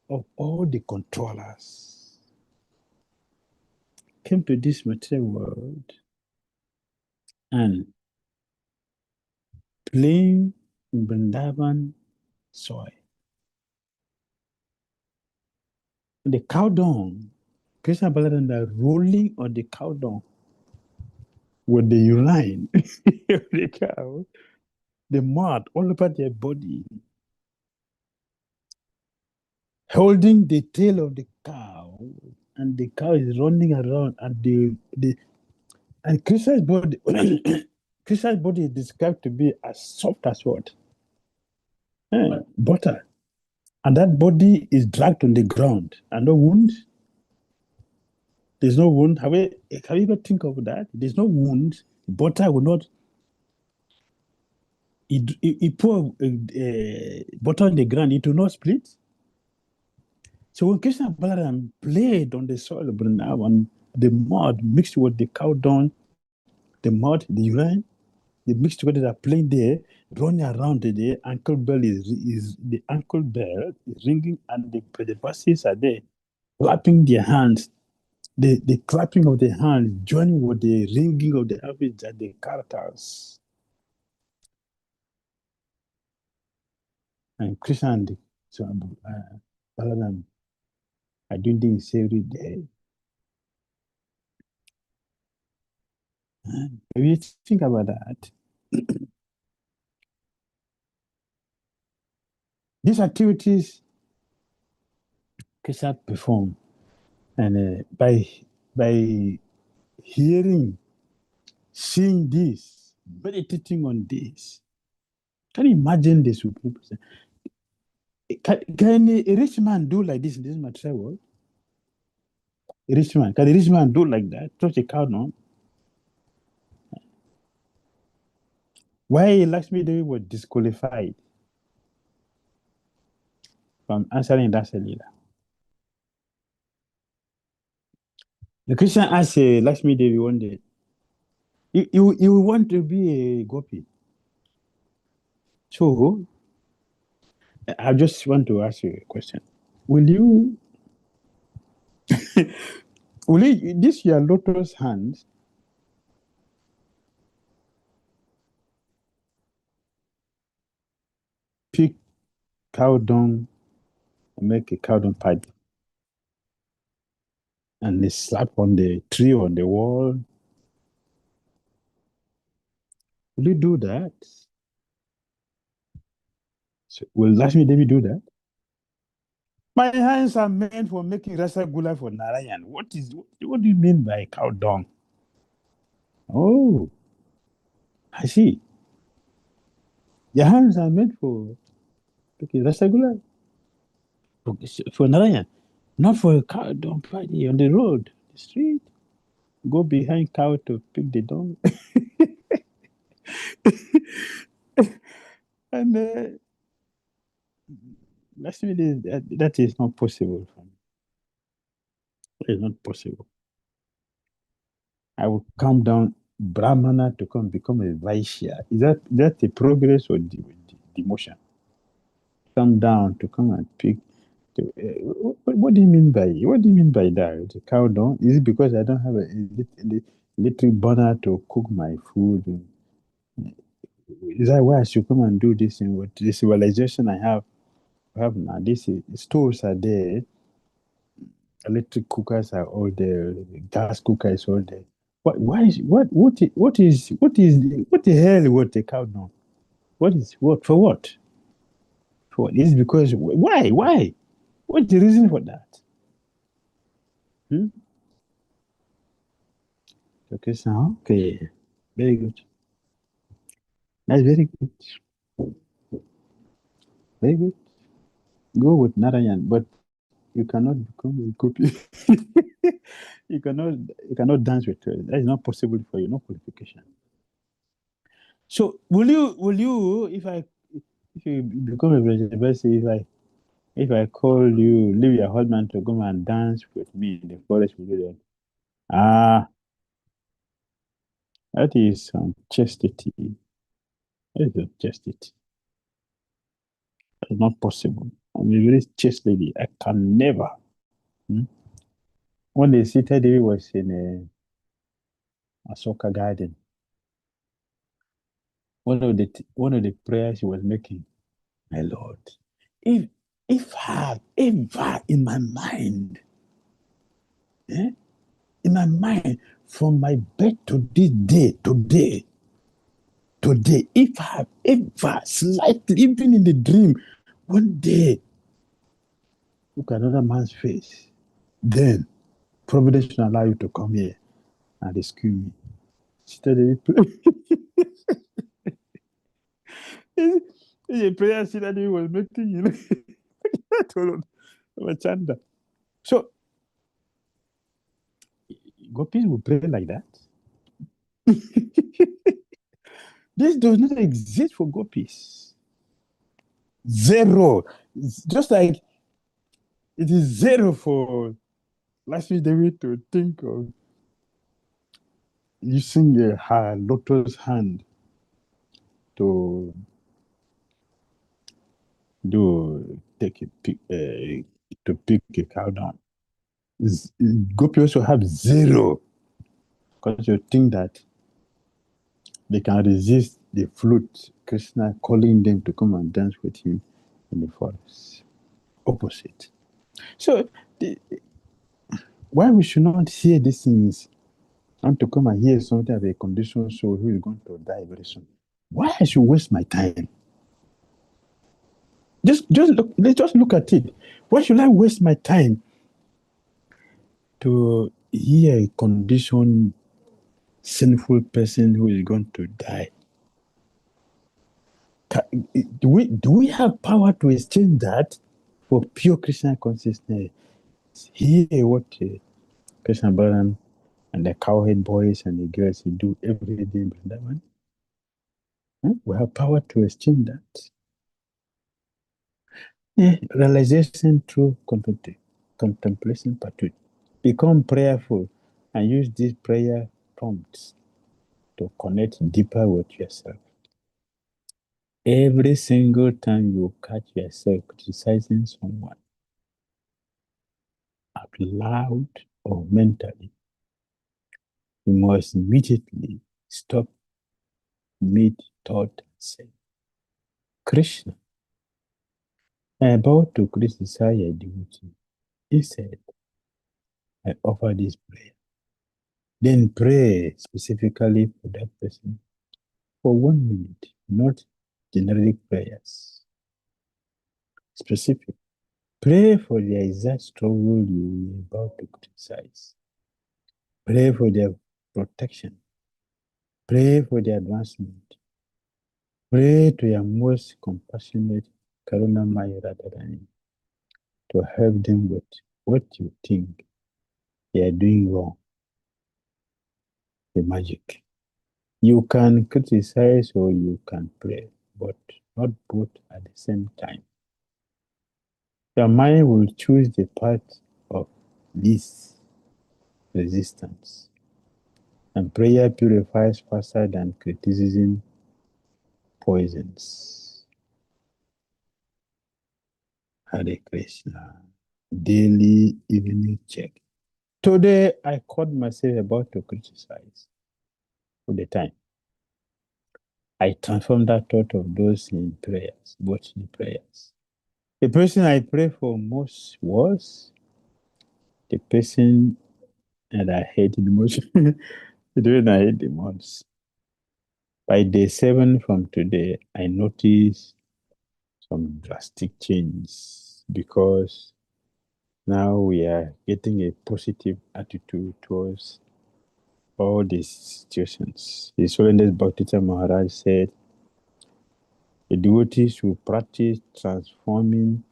of all the controllers, came to this material world and playing in Vrindavan soil. The cow dung, Krishna Balaram are rolling on the cow dung with the urine of the cow, the mud all over their body, holding the tail of the cow, and the cow is running around, and Krishna's body, Krishna's body is described to be as soft as what? Butter. And that body is dragged on the ground, and no wound. There's no wound. Have you ever think of that? There's no wound. Butter will not. It pour butter on the ground, it will not split. So when Krishna Balaram played on the soil of Vrindavan, the mud mixed with the cow dung, the mud, the urine, they mixed together, they're playing there, running around the ankle bell is the ankle bell is ringing, and the Brajavasis are there, clapping their hands. The clapping of the hands joining with the ringing of the harvest at the characters. And Krishna and Balaram are doing things every day. If you think about that, these activities Krishna perform, and by hearing, seeing this, meditating on this, can you imagine the supreme person? Can a rich man do like this in this material world? Can a rich man do like that? Such a cow, no? Why Lakshmi Devi was disqualified from answering that Salila? The Christian asked Lakshmi Devi one day, you want to be a gopi. So, I just want to ask you a question. Will you, this your lotus hands, pick cow dung and make a cow dung pipe, and they slap on the tree, on the wall? Will you do that? So, will Lakshmi Devi do that? My hands are meant for making rasagula for Narayan. What do you mean by cow dung? Oh, I see. Your hands are meant for making rasagula for Narayan, not for a cow dung party on the road, the street. Go behind cow to pick the dung. And that is not possible for me. It is not possible. I will come down Brahmana to become a Vaishya. Is that a progress or demotion? Come down to come and pick. What do you mean by that? The cow down? Is it because I don't have a electric burner to cook my food? Is that why I should come and do this thing? With the civilization I have now, these stoves are there, electric cookers are all there, gas cooker is all there. What the hell? What the cow down? What for what? For what? It's because why? What's the reason for that? Okay, so okay, very good. That's very good. Very good. Go with Narayan, but you cannot become a copy. you cannot dance with her. That is not possible for you. No qualification. So will you if you become a vegetable, if I call you, leave your husband to come and dance with me in the forest, will you do that? Ah, that is chastity. That is chastity. It's not possible. I'm a very chaste lady. I can never. When they seated, he was in a soccer garden. One of the prayers he was making, my Lord, if I have ever in my mind, in my mind, from my birth to this day, today, if I have ever slightly, even in the dream, one day, look at another man's face, then Providence should allow you to come here and rescue me. Steady it's a prayer that he was making, Chanda. So gopis will pray like that. This does not exist for gopis. Zero. Just like it is zero for Lakshmi Devi to think of using her lotus hand to take a pick, to pick a cow down. Gopi also have zero because you think that they can resist the flute, Krishna calling them to come and dance with him in the forest. Opposite. So, why we should not hear these things and to come and hear something of a conditioned soul who is going to die very soon? Why I should waste my time? Let's just look at it. Why should I waste my time to hear a conditioned, sinful person who is going to die? Do we have power to exchange that for pure Krishna consciousness? Hear what Krishna Balaram and the cowhead boys and the girls do every day in Vrindavan. We have power to exchange that. Realization through contemplation pursuit. Become prayerful and use these prayer prompts to connect deeper with yourself. Every single time you catch yourself criticizing someone, out loud or mentally, you must immediately stop mid-thought and say, Krishna, I am about to criticize a devotee. Instead, I offer this prayer. Then pray specifically for that person for 1 minute, not generic prayers. Specific. Pray for the exact struggle you are about to criticize. Pray for their protection. Pray for their advancement. Pray to your most compassionate Karunamaya Radharani to help them with what you think they are doing wrong. The magic. You can criticize or you can pray, but not both at the same time. Your mind will choose the path of least resistance. And prayer purifies faster than criticism poisons. Hare Krishna. Daily evening check. Today I caught myself about to criticize all the time. I transformed that thought of those in prayers, watching prayers. The person I pray for most was the person that I hated the most. The one I hate the most. By day 7 from today, I noticed some drastic change because now we are getting a positive attitude towards all these situations. His Holiness Bhakti Maharaj said, the devotees will practice transforming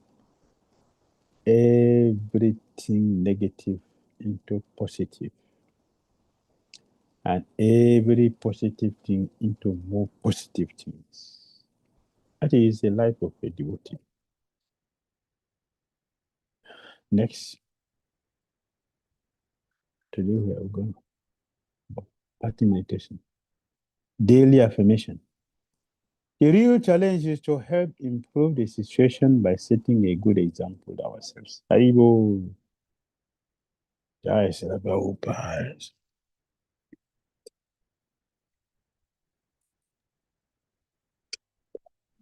everything negative into positive, and every positive thing into more positive things. That is the life of a devotee. Next, today we are going Bhakti meditation. Daily affirmation. The real challenge is to help improve the situation by setting a good example ourselves. Haribo. Jai Shri Prabhupada.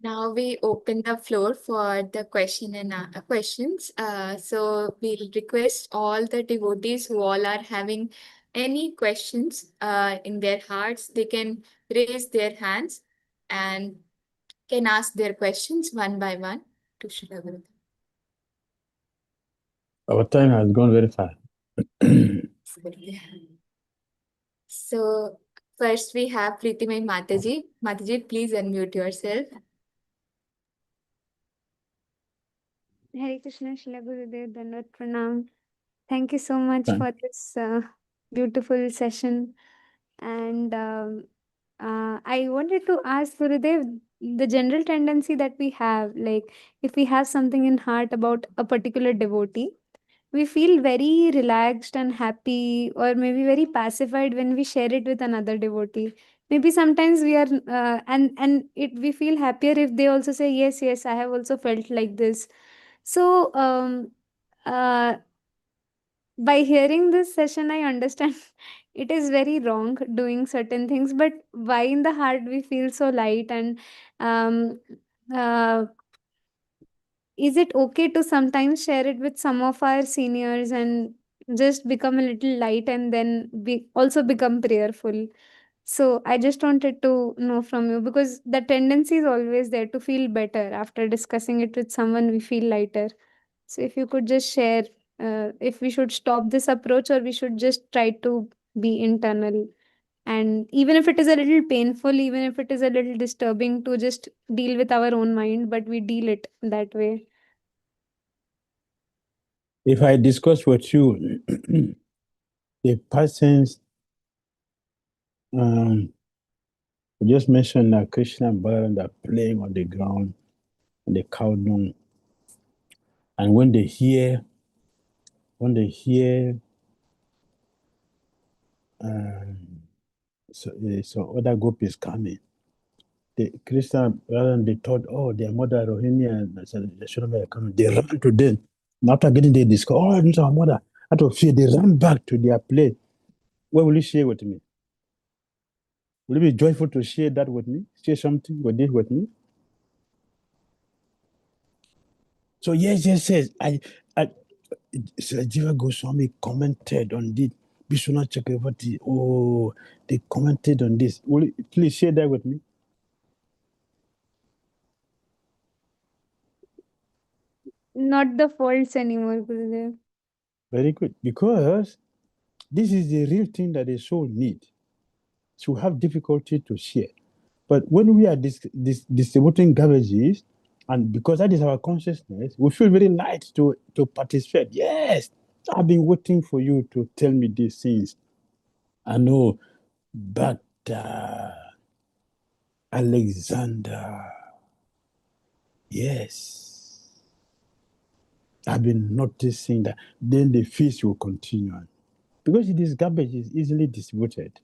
Now we open the floor for the question and questions. So we'll request all the devotees who all are having any questions in their hearts, they can raise their hands and can ask their questions one by one to Srila Gurudev. Our time has gone very fast. So first we have Preetimai Mataji. Mataji, please unmute yourself. Hare Krishna, Shila Gurudev, Dandavat Pranam. Thank you so much for this beautiful session. And I wanted to ask Gurudev, the general tendency that we have, like if we have something in heart about a particular devotee, we feel very relaxed and happy, or maybe very pacified when we share it with another devotee. Maybe sometimes we are, and it we feel happier if they also say, yes, yes, I have also felt like this. So, uh, by hearing this session, I understand it is very wrong doing certain things, but why in the heart we feel so light? And um, uh, is it okay to sometimes share it with some of our seniors and just become a little light and then be also become prayerful? So I just wanted to know from you, because the tendency is always there to feel better after discussing it with someone, we feel lighter. So if you could just share if we should stop this approach or we should just try to be internal, and even if it is a little painful, even if it is a little disturbing, to just deal with our own mind, but we deal it that way. If I discuss with you the persons, just mentioned that Krishna and Balaram are playing on the ground, on the cow dung, and when they hear so other group is coming, the Krishna Balaram, they thought, oh, their mother Rohini and Yashoda are coming. They run to them. And after getting there, they discover, oh, this is our mother. Out of fear, they run back to their place. What will you share with me? Will you be joyful to share that with me? Share something with this with me? So yes. I Jiva Goswami commented on this. Bishwanath Chakravarti, oh, they commented on this. Will you please share that with me? Not the faults anymore, Gurudev. Very good. Because this is the real thing that the soul needs. To have difficulty to share. But when we are distributing garbages, and because that is our consciousness, we feel very light to participate. Yes, I've been waiting for you to tell me these things. I know, but Alexander, yes, I've been noticing that. Then the feast will continue. Because this garbage is easily distributed.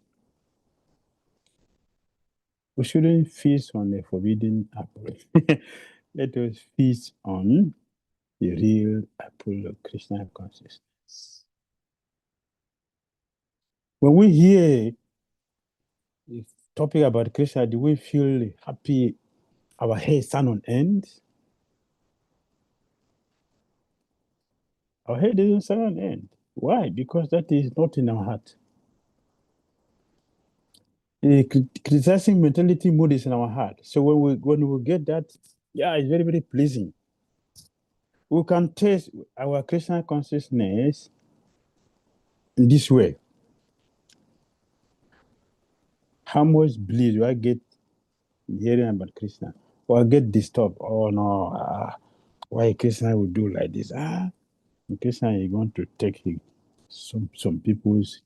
We shouldn't feast on the forbidden apple. Let us feast on the real apple of Krishna consciousness. When we hear the topic about Krishna, do we feel happy? Our hair stand on end? Our head doesn't stand on end. Why? Because that is not in our heart. The criticizing mentality mood is in our heart. So when we get that, yeah, it's very, very pleasing. We can taste our Krishna consciousness in this way. How much bliss do I get hearing about Krishna? Or I get disturbed. Oh no, why Krishna would do like this? Krishna is going to take some people's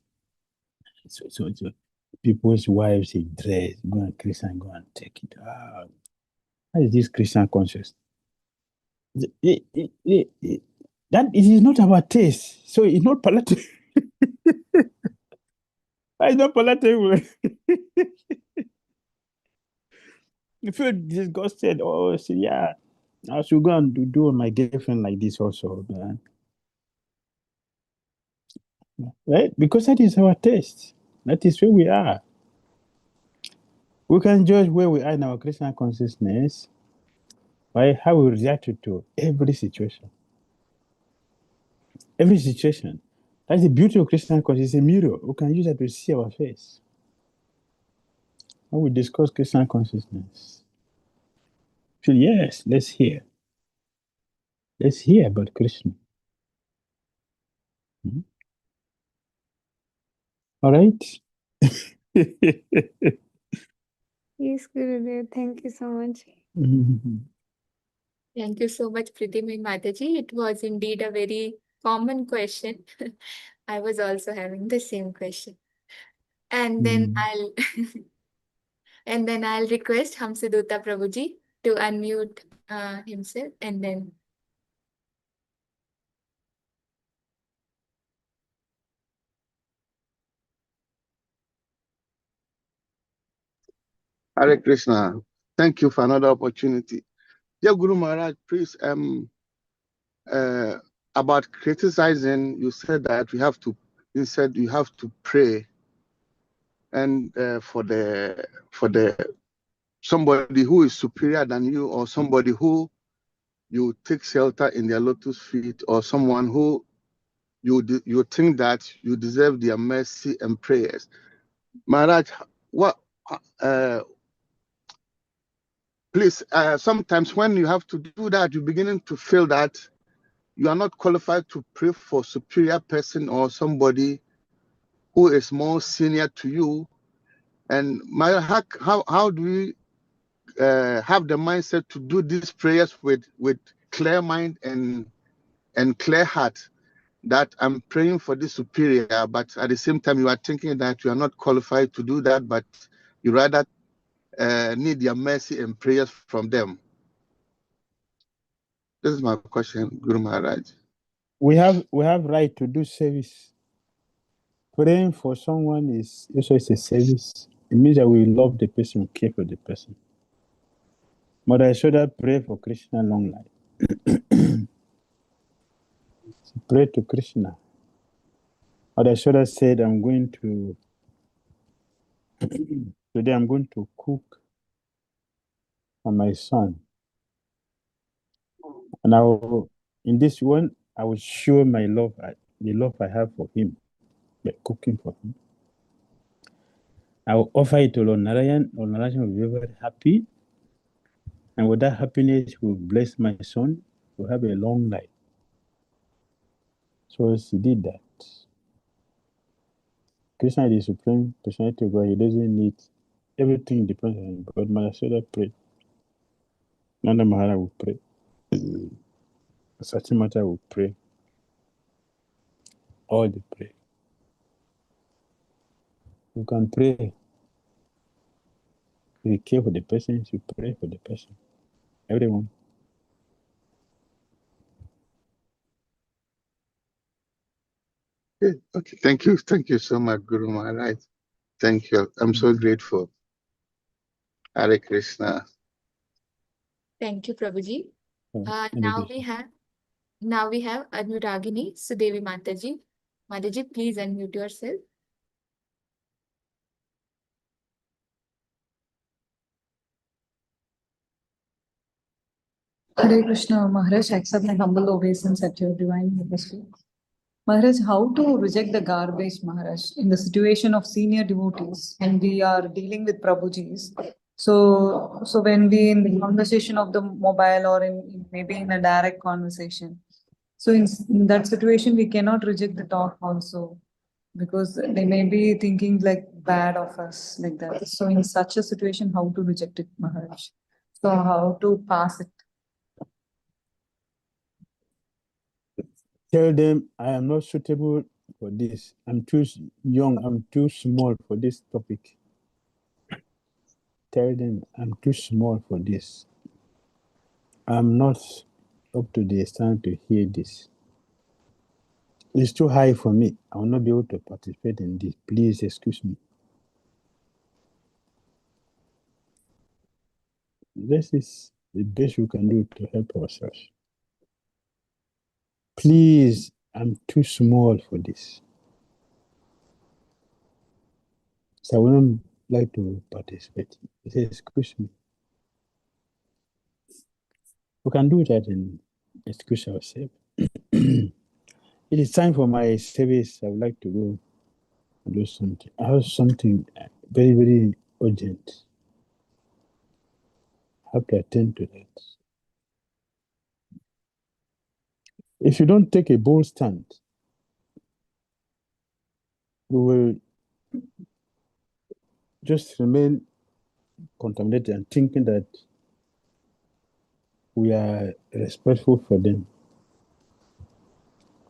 people's wives in dress. Go and Krishna go and take it. How is this Christian conscious? That it is not our taste, so it's not palatable. It's not palatable. You feel disgusted. Oh, so yeah, I should go and do my girlfriend like this also, man. Right? Because that is our taste. That is where we are. We can judge where we are in our Christian consciousness by how we react to every situation. Every situation. That's the beauty of Christian consciousness. It's a mirror. We can use that to see our face. When we discuss Christian consciousness, feel yes, let's hear. Let's hear about Krishna. All right? Yes, Gurudev. Thank you so much. Thank you so much, Prithivi Mataji. It was indeed a very common question. I was also having the same question. And then I'll request Hamsadutta Prabhuji to unmute himself, and then Hare Krishna. Thank you for another opportunity. Dear Guru Maharaj, please, about criticizing, you said that you have to pray, and for the somebody who is superior than you, or somebody who you take shelter in their lotus feet, or someone who you think that you deserve their mercy and prayers. Maharaj, what? Please, sometimes when you have to do that, you're beginning to feel that you are not qualified to pray for superior person or somebody who is more senior to you. And how do we have the mindset to do these prayers with clear mind and clear heart, that I'm praying for this superior, but at the same time you are thinking that you are not qualified to do that, but you rather need their mercy and prayers from them? This is my question, Guru Maharaj. We have right to do service. Praying for someone is also a service. It means that we love the person, care for the person. Mother Yashoda pray for Krishna long life. She prayed to Krishna. Mother Yashoda said, today I'm going to cook for my son. And in this one, I will show my love, the love I have for him, by cooking for him. I will offer it to Lord Narayan. Lord Narayan will be very happy. And with that happiness, he will bless my son to have a long life. So she did that. Krishna is the supreme personality of God. He doesn't need everything depends on him. But Mother Yashoda prayed. Nanda Maharaj will pray. Sachimata will pray. All they pray. You can pray. If you care for the person, you pray for the person. Everyone. Okay, thank you so much, Guru Maharaj. Thank you. I'm so grateful. Hare Krishna. Thank you, Prabhuji. Hare Now Krishna. we have Anuragini Sudevi Mataji. Mataji, please unmute yourself. Hare Krishna, Maharaj, accept my humble obeisance at your divine majesty. Maharaj, how to reject the garbage, Maharaj, in the situation of senior devotees when we are dealing with Prabhujis? So when we in the conversation of the mobile or maybe in a direct conversation, so in that situation we cannot reject the talk also because they may be thinking like bad of us like that. So in such a situation, how to reject it, Maharaj? So how to pass it? Tell them I am not suitable for this. I'm too young. I'm too small for this topic. Tell them I'm too small for this. I'm not up to the standard to hear this. It's too high for me. I will not be able to participate in this. Please excuse me. This is the best we can do to help ourselves. Please, I'm too small for this. So I wouldn't like to participate. He says, excuse me. We can do that and excuse ourselves. It is time for my service. I would like to go and do something. I have something very, very urgent. I have to attend to that. If you don't take a bold stand, we will just remain contaminated and thinking that we are respectful for them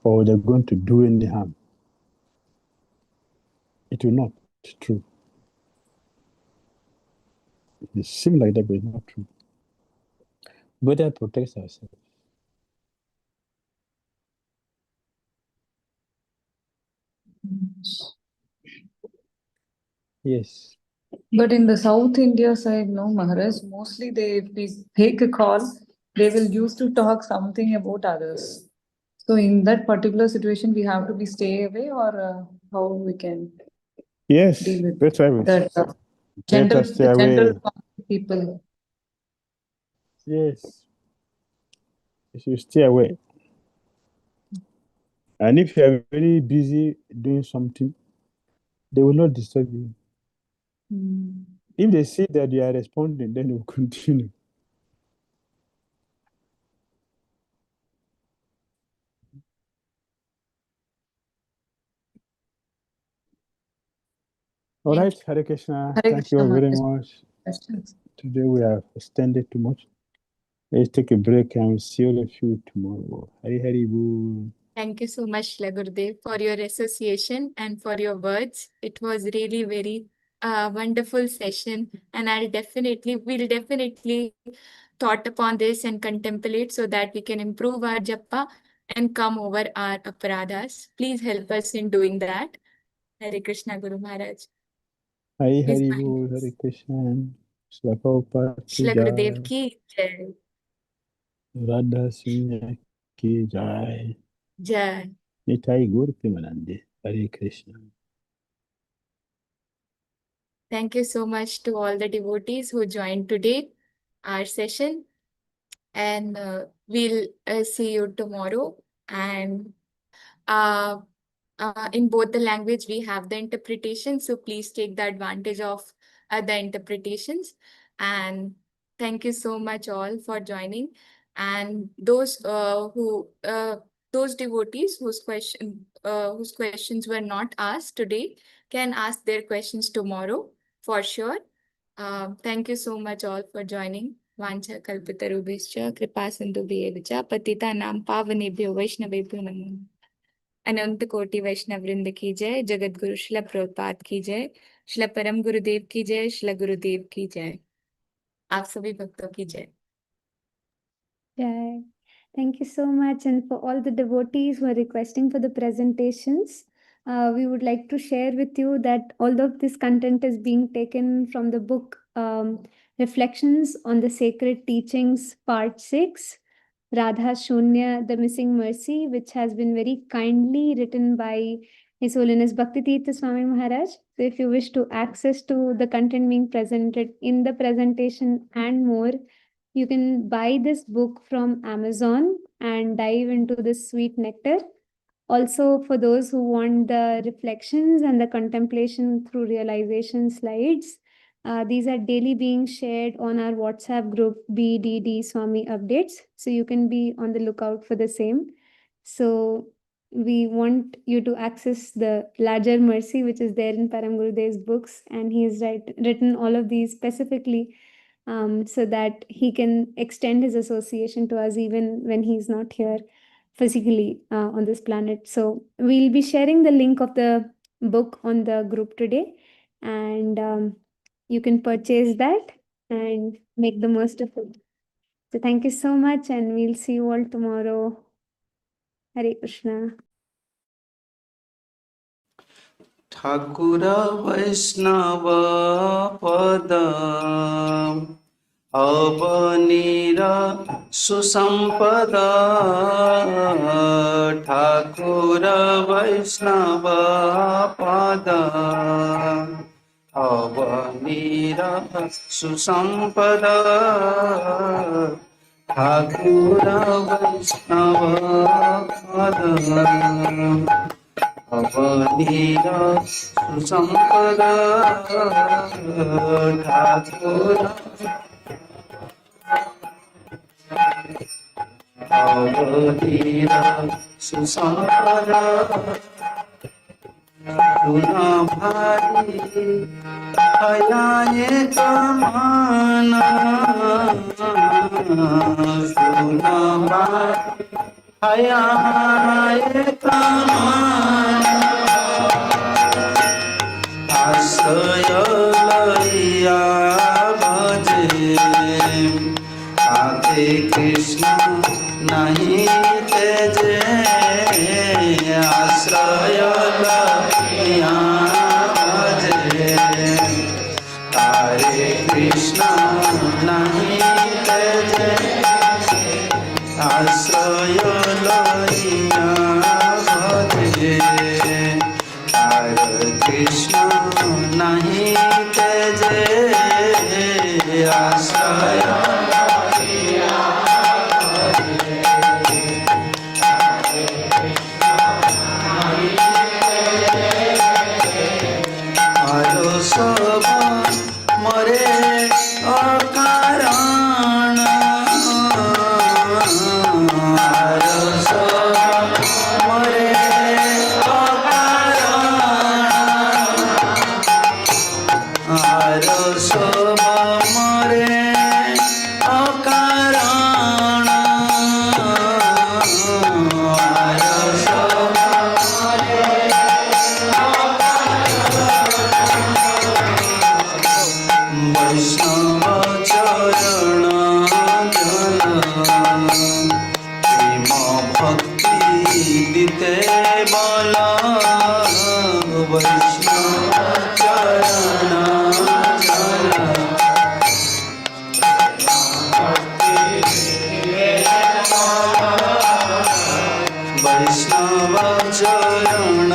or they're going to do any harm. It will not be true. It seems like that, but it's not true. Better protect ourselves. Yes. But in the South India side, no, Maharaj, mostly they, if we take a call, they will use to talk something about others. So in that particular situation, we have to be stay away or how we can Yes, deal with better, that better stay away. general people. Yes. You should stay away. And if you are very busy doing something, they will not disturb you. If they see that you are responding, then they will continue. All right, Hare Krishna. Hare Thank you Krishna, all very Maharaj. much. Questions? Today we have extended too much. Let's take a break and we'll see all of you tomorrow. Hari Hari Bol. Thank you so much, Shila Gurudev, for your association and for your words. It was really very wonderful session, and we'll definitely thought upon this and contemplate so that we can improve our japa and come over our aparadhas. Please help us in doing that. Hare Krishna Guru Maharaj. Hari Please Hari bind Bol. us. Hare Krishna. Shila Prabhupada ki Shila Gurudev jai. ki jai. Radha Sunya ki jai. Jai. Nitai Gaur Premanande. Hare Krishna. Thank you so much to all the devotees who joined today, our session. And we'll see you tomorrow. And uh, in both the language, we have the interpretation. So please take the advantage of the interpretations. And thank you so much all for joining. And those devotees whose questions were not asked today can ask their questions tomorrow for sure. Thank you so much all for joining. वाञ्छा कल्पतरुभ्यश्च कृपा सिन्धुभ्येव च पतितानां पावनेभ्यो वैष्णवेभ्यो नमो नमः। अनंत कोटि वैष्णव वृंद की जय। जगत गुरु श्रील प्रभुपाद की जय। श्रील परम गुरुदेव की जय। श्रील गुरुदेव की जय। आप सभी भक्तों की जय। Jai. Thank you so much. And for all the devotees who are requesting for the presentations, we would like to share with you that all of this content is being taken from the book Reflections on the Sacred Teachings, Part 6, Radha Sunya, the Missing Mercy, which has been very kindly written by His Holiness Bhakti Tirtha Swami Maharaj. So if you wish to access to the content being presented in the presentation and more, you can buy this book from Amazon and dive into this sweet nectar. Also, for those who want the reflections and the contemplation through realization slides, these are daily being shared on our WhatsApp group, BDD Swami Updates. So you can be on the lookout for the same. So we want you to access the larger mercy, which is there in Param Gurudev's books. And he has written all of these specifically so that he can extend his association to us even when he's not here physically on this planet. So we'll be sharing the link of the book on the group today, and you can purchase that and make the most of it. So thank you so much, and we'll see you all tomorrow. Hare Krishna. Thakur वैष्णव पद अवनीरा सुसंपदा ठाकुर वैष्णव पद अवनीरा सुसंपदा ठाकुर वैष्णव पद अवनीरा सुसंपदा ठाकुर अवनीरा सुसंपदा सुना भारी हयाए कमाना सुना भारी हयाए कमाना आश्रय लइया भजे आते कृष्ण नहीं तेजे आश्रय लइया भजे तारे कृष्ण नहीं तेजे आश्रय लइया भजे तारे कृष्ण नहीं तेजे आश्रय सब मरे अकारण सब मरे अकारण सब मरे अकारण सब वैष्णव चरण जन प्रेम भक्ति दिते बल वैष्णव चरण जन वैष्णव चरण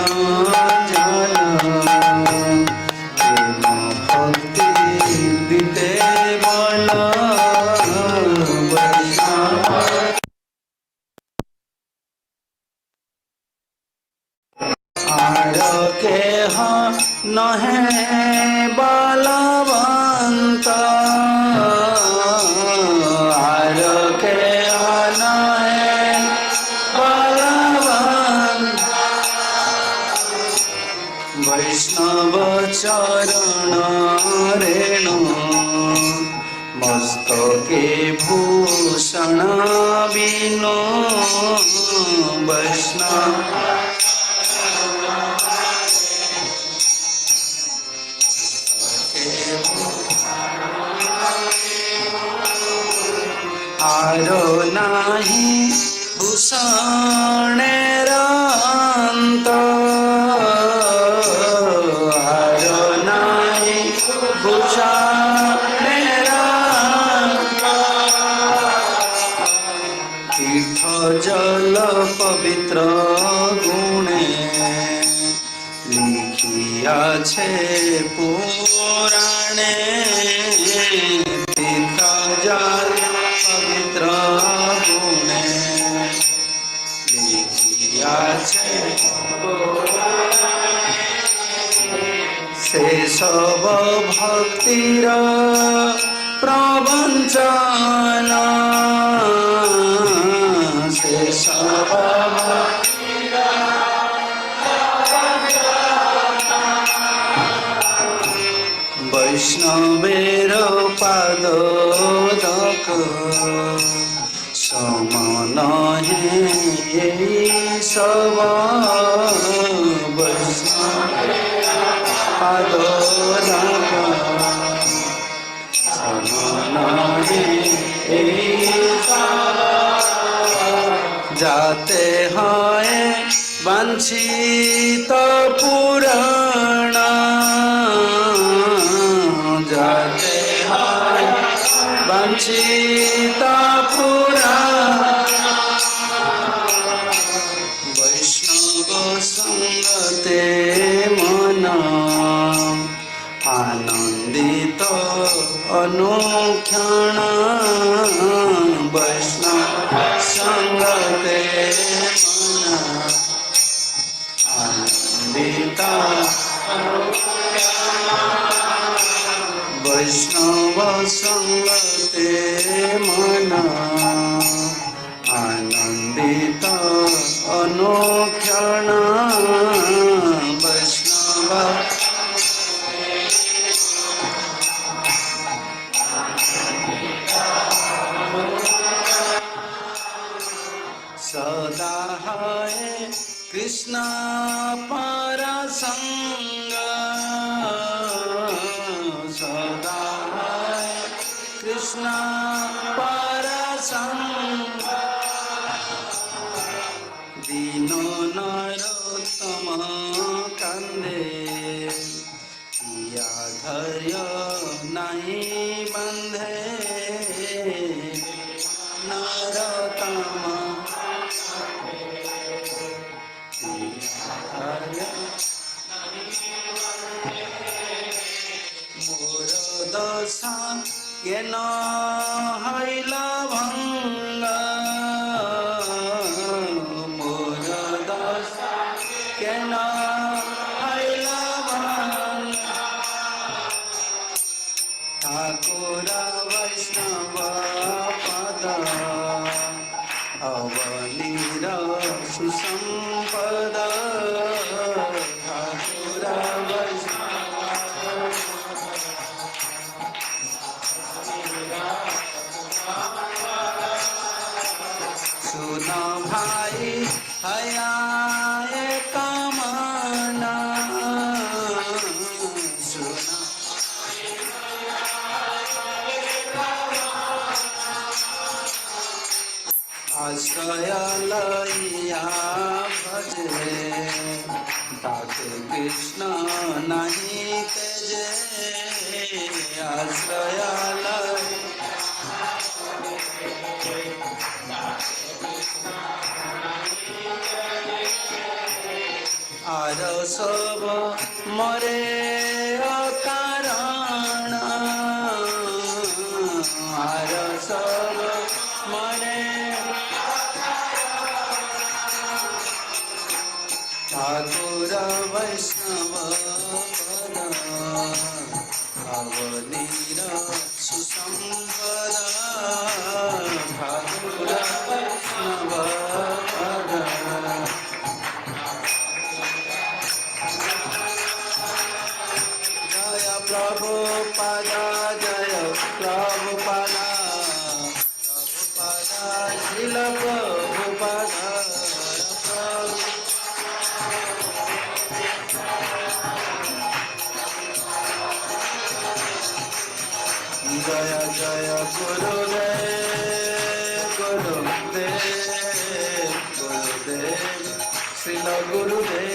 जन प्रेम भक्ति दिते बल वैष्णव आर के नहे बलवंत आर के नहे बलवंत वैष्णव चरण रेणु मस्तके भूषण बिनु वैष्णव आरो नाही भूषणेर अंत आरो नाही भूषणेर আছে পুরাণে তীর্থ জল পবিত্র গুণে লিখিয়াছে সে সব ভক্তির প্রবঞ্চন সে সব বৈষ্ণবের পাদোদক সমন হে সব বৈষ্ণব পাদোদক সমন হে যাতে হয় বঞ্চিত পুরাণ যাতে হয় বঞ্চিত পুরাণ বৈষ্ণব সঙ্গতে মন আনন্দিত অনুক্ষণ বৈষ্ণব সঙ্গতে মন আনন্দিত বৈষ্ণব সঙ্গতে মন আনন্দিত অনুক্ষণ বৈষ্ণব সদা হয় কৃষ্ণ পর সঙ্গ সদা হয় কৃষ্ণ পর সঙ্গ দীন নরোত্তম কান্দে ইয়া ধৈর্য নাই বন্ধে নরোত্তম মোর দশা কেন হইল ভঙ্গ মোর দশা কেন হইল ভঙ্গ ঠাকুর বৈষ্ণব পদ অবনীর সুসম্পদ ঠাকুর सुन भाई हया कामना सुन आश्रय लइया भजे ताके कृष्ण नहीं तेजे आश्रय আর সব মরে অকারণ আর সব মরে ঠাকুর বৈষ্ণব পদ অবনীর সুসম্পদ ঠাকুর বৈষ্ণব পদ Prabhupada Jaya Prabhupada Prabhupada Srila Prabhupada Jaya Jaya Gurudev Gurudev Gurudev Srila Gurudev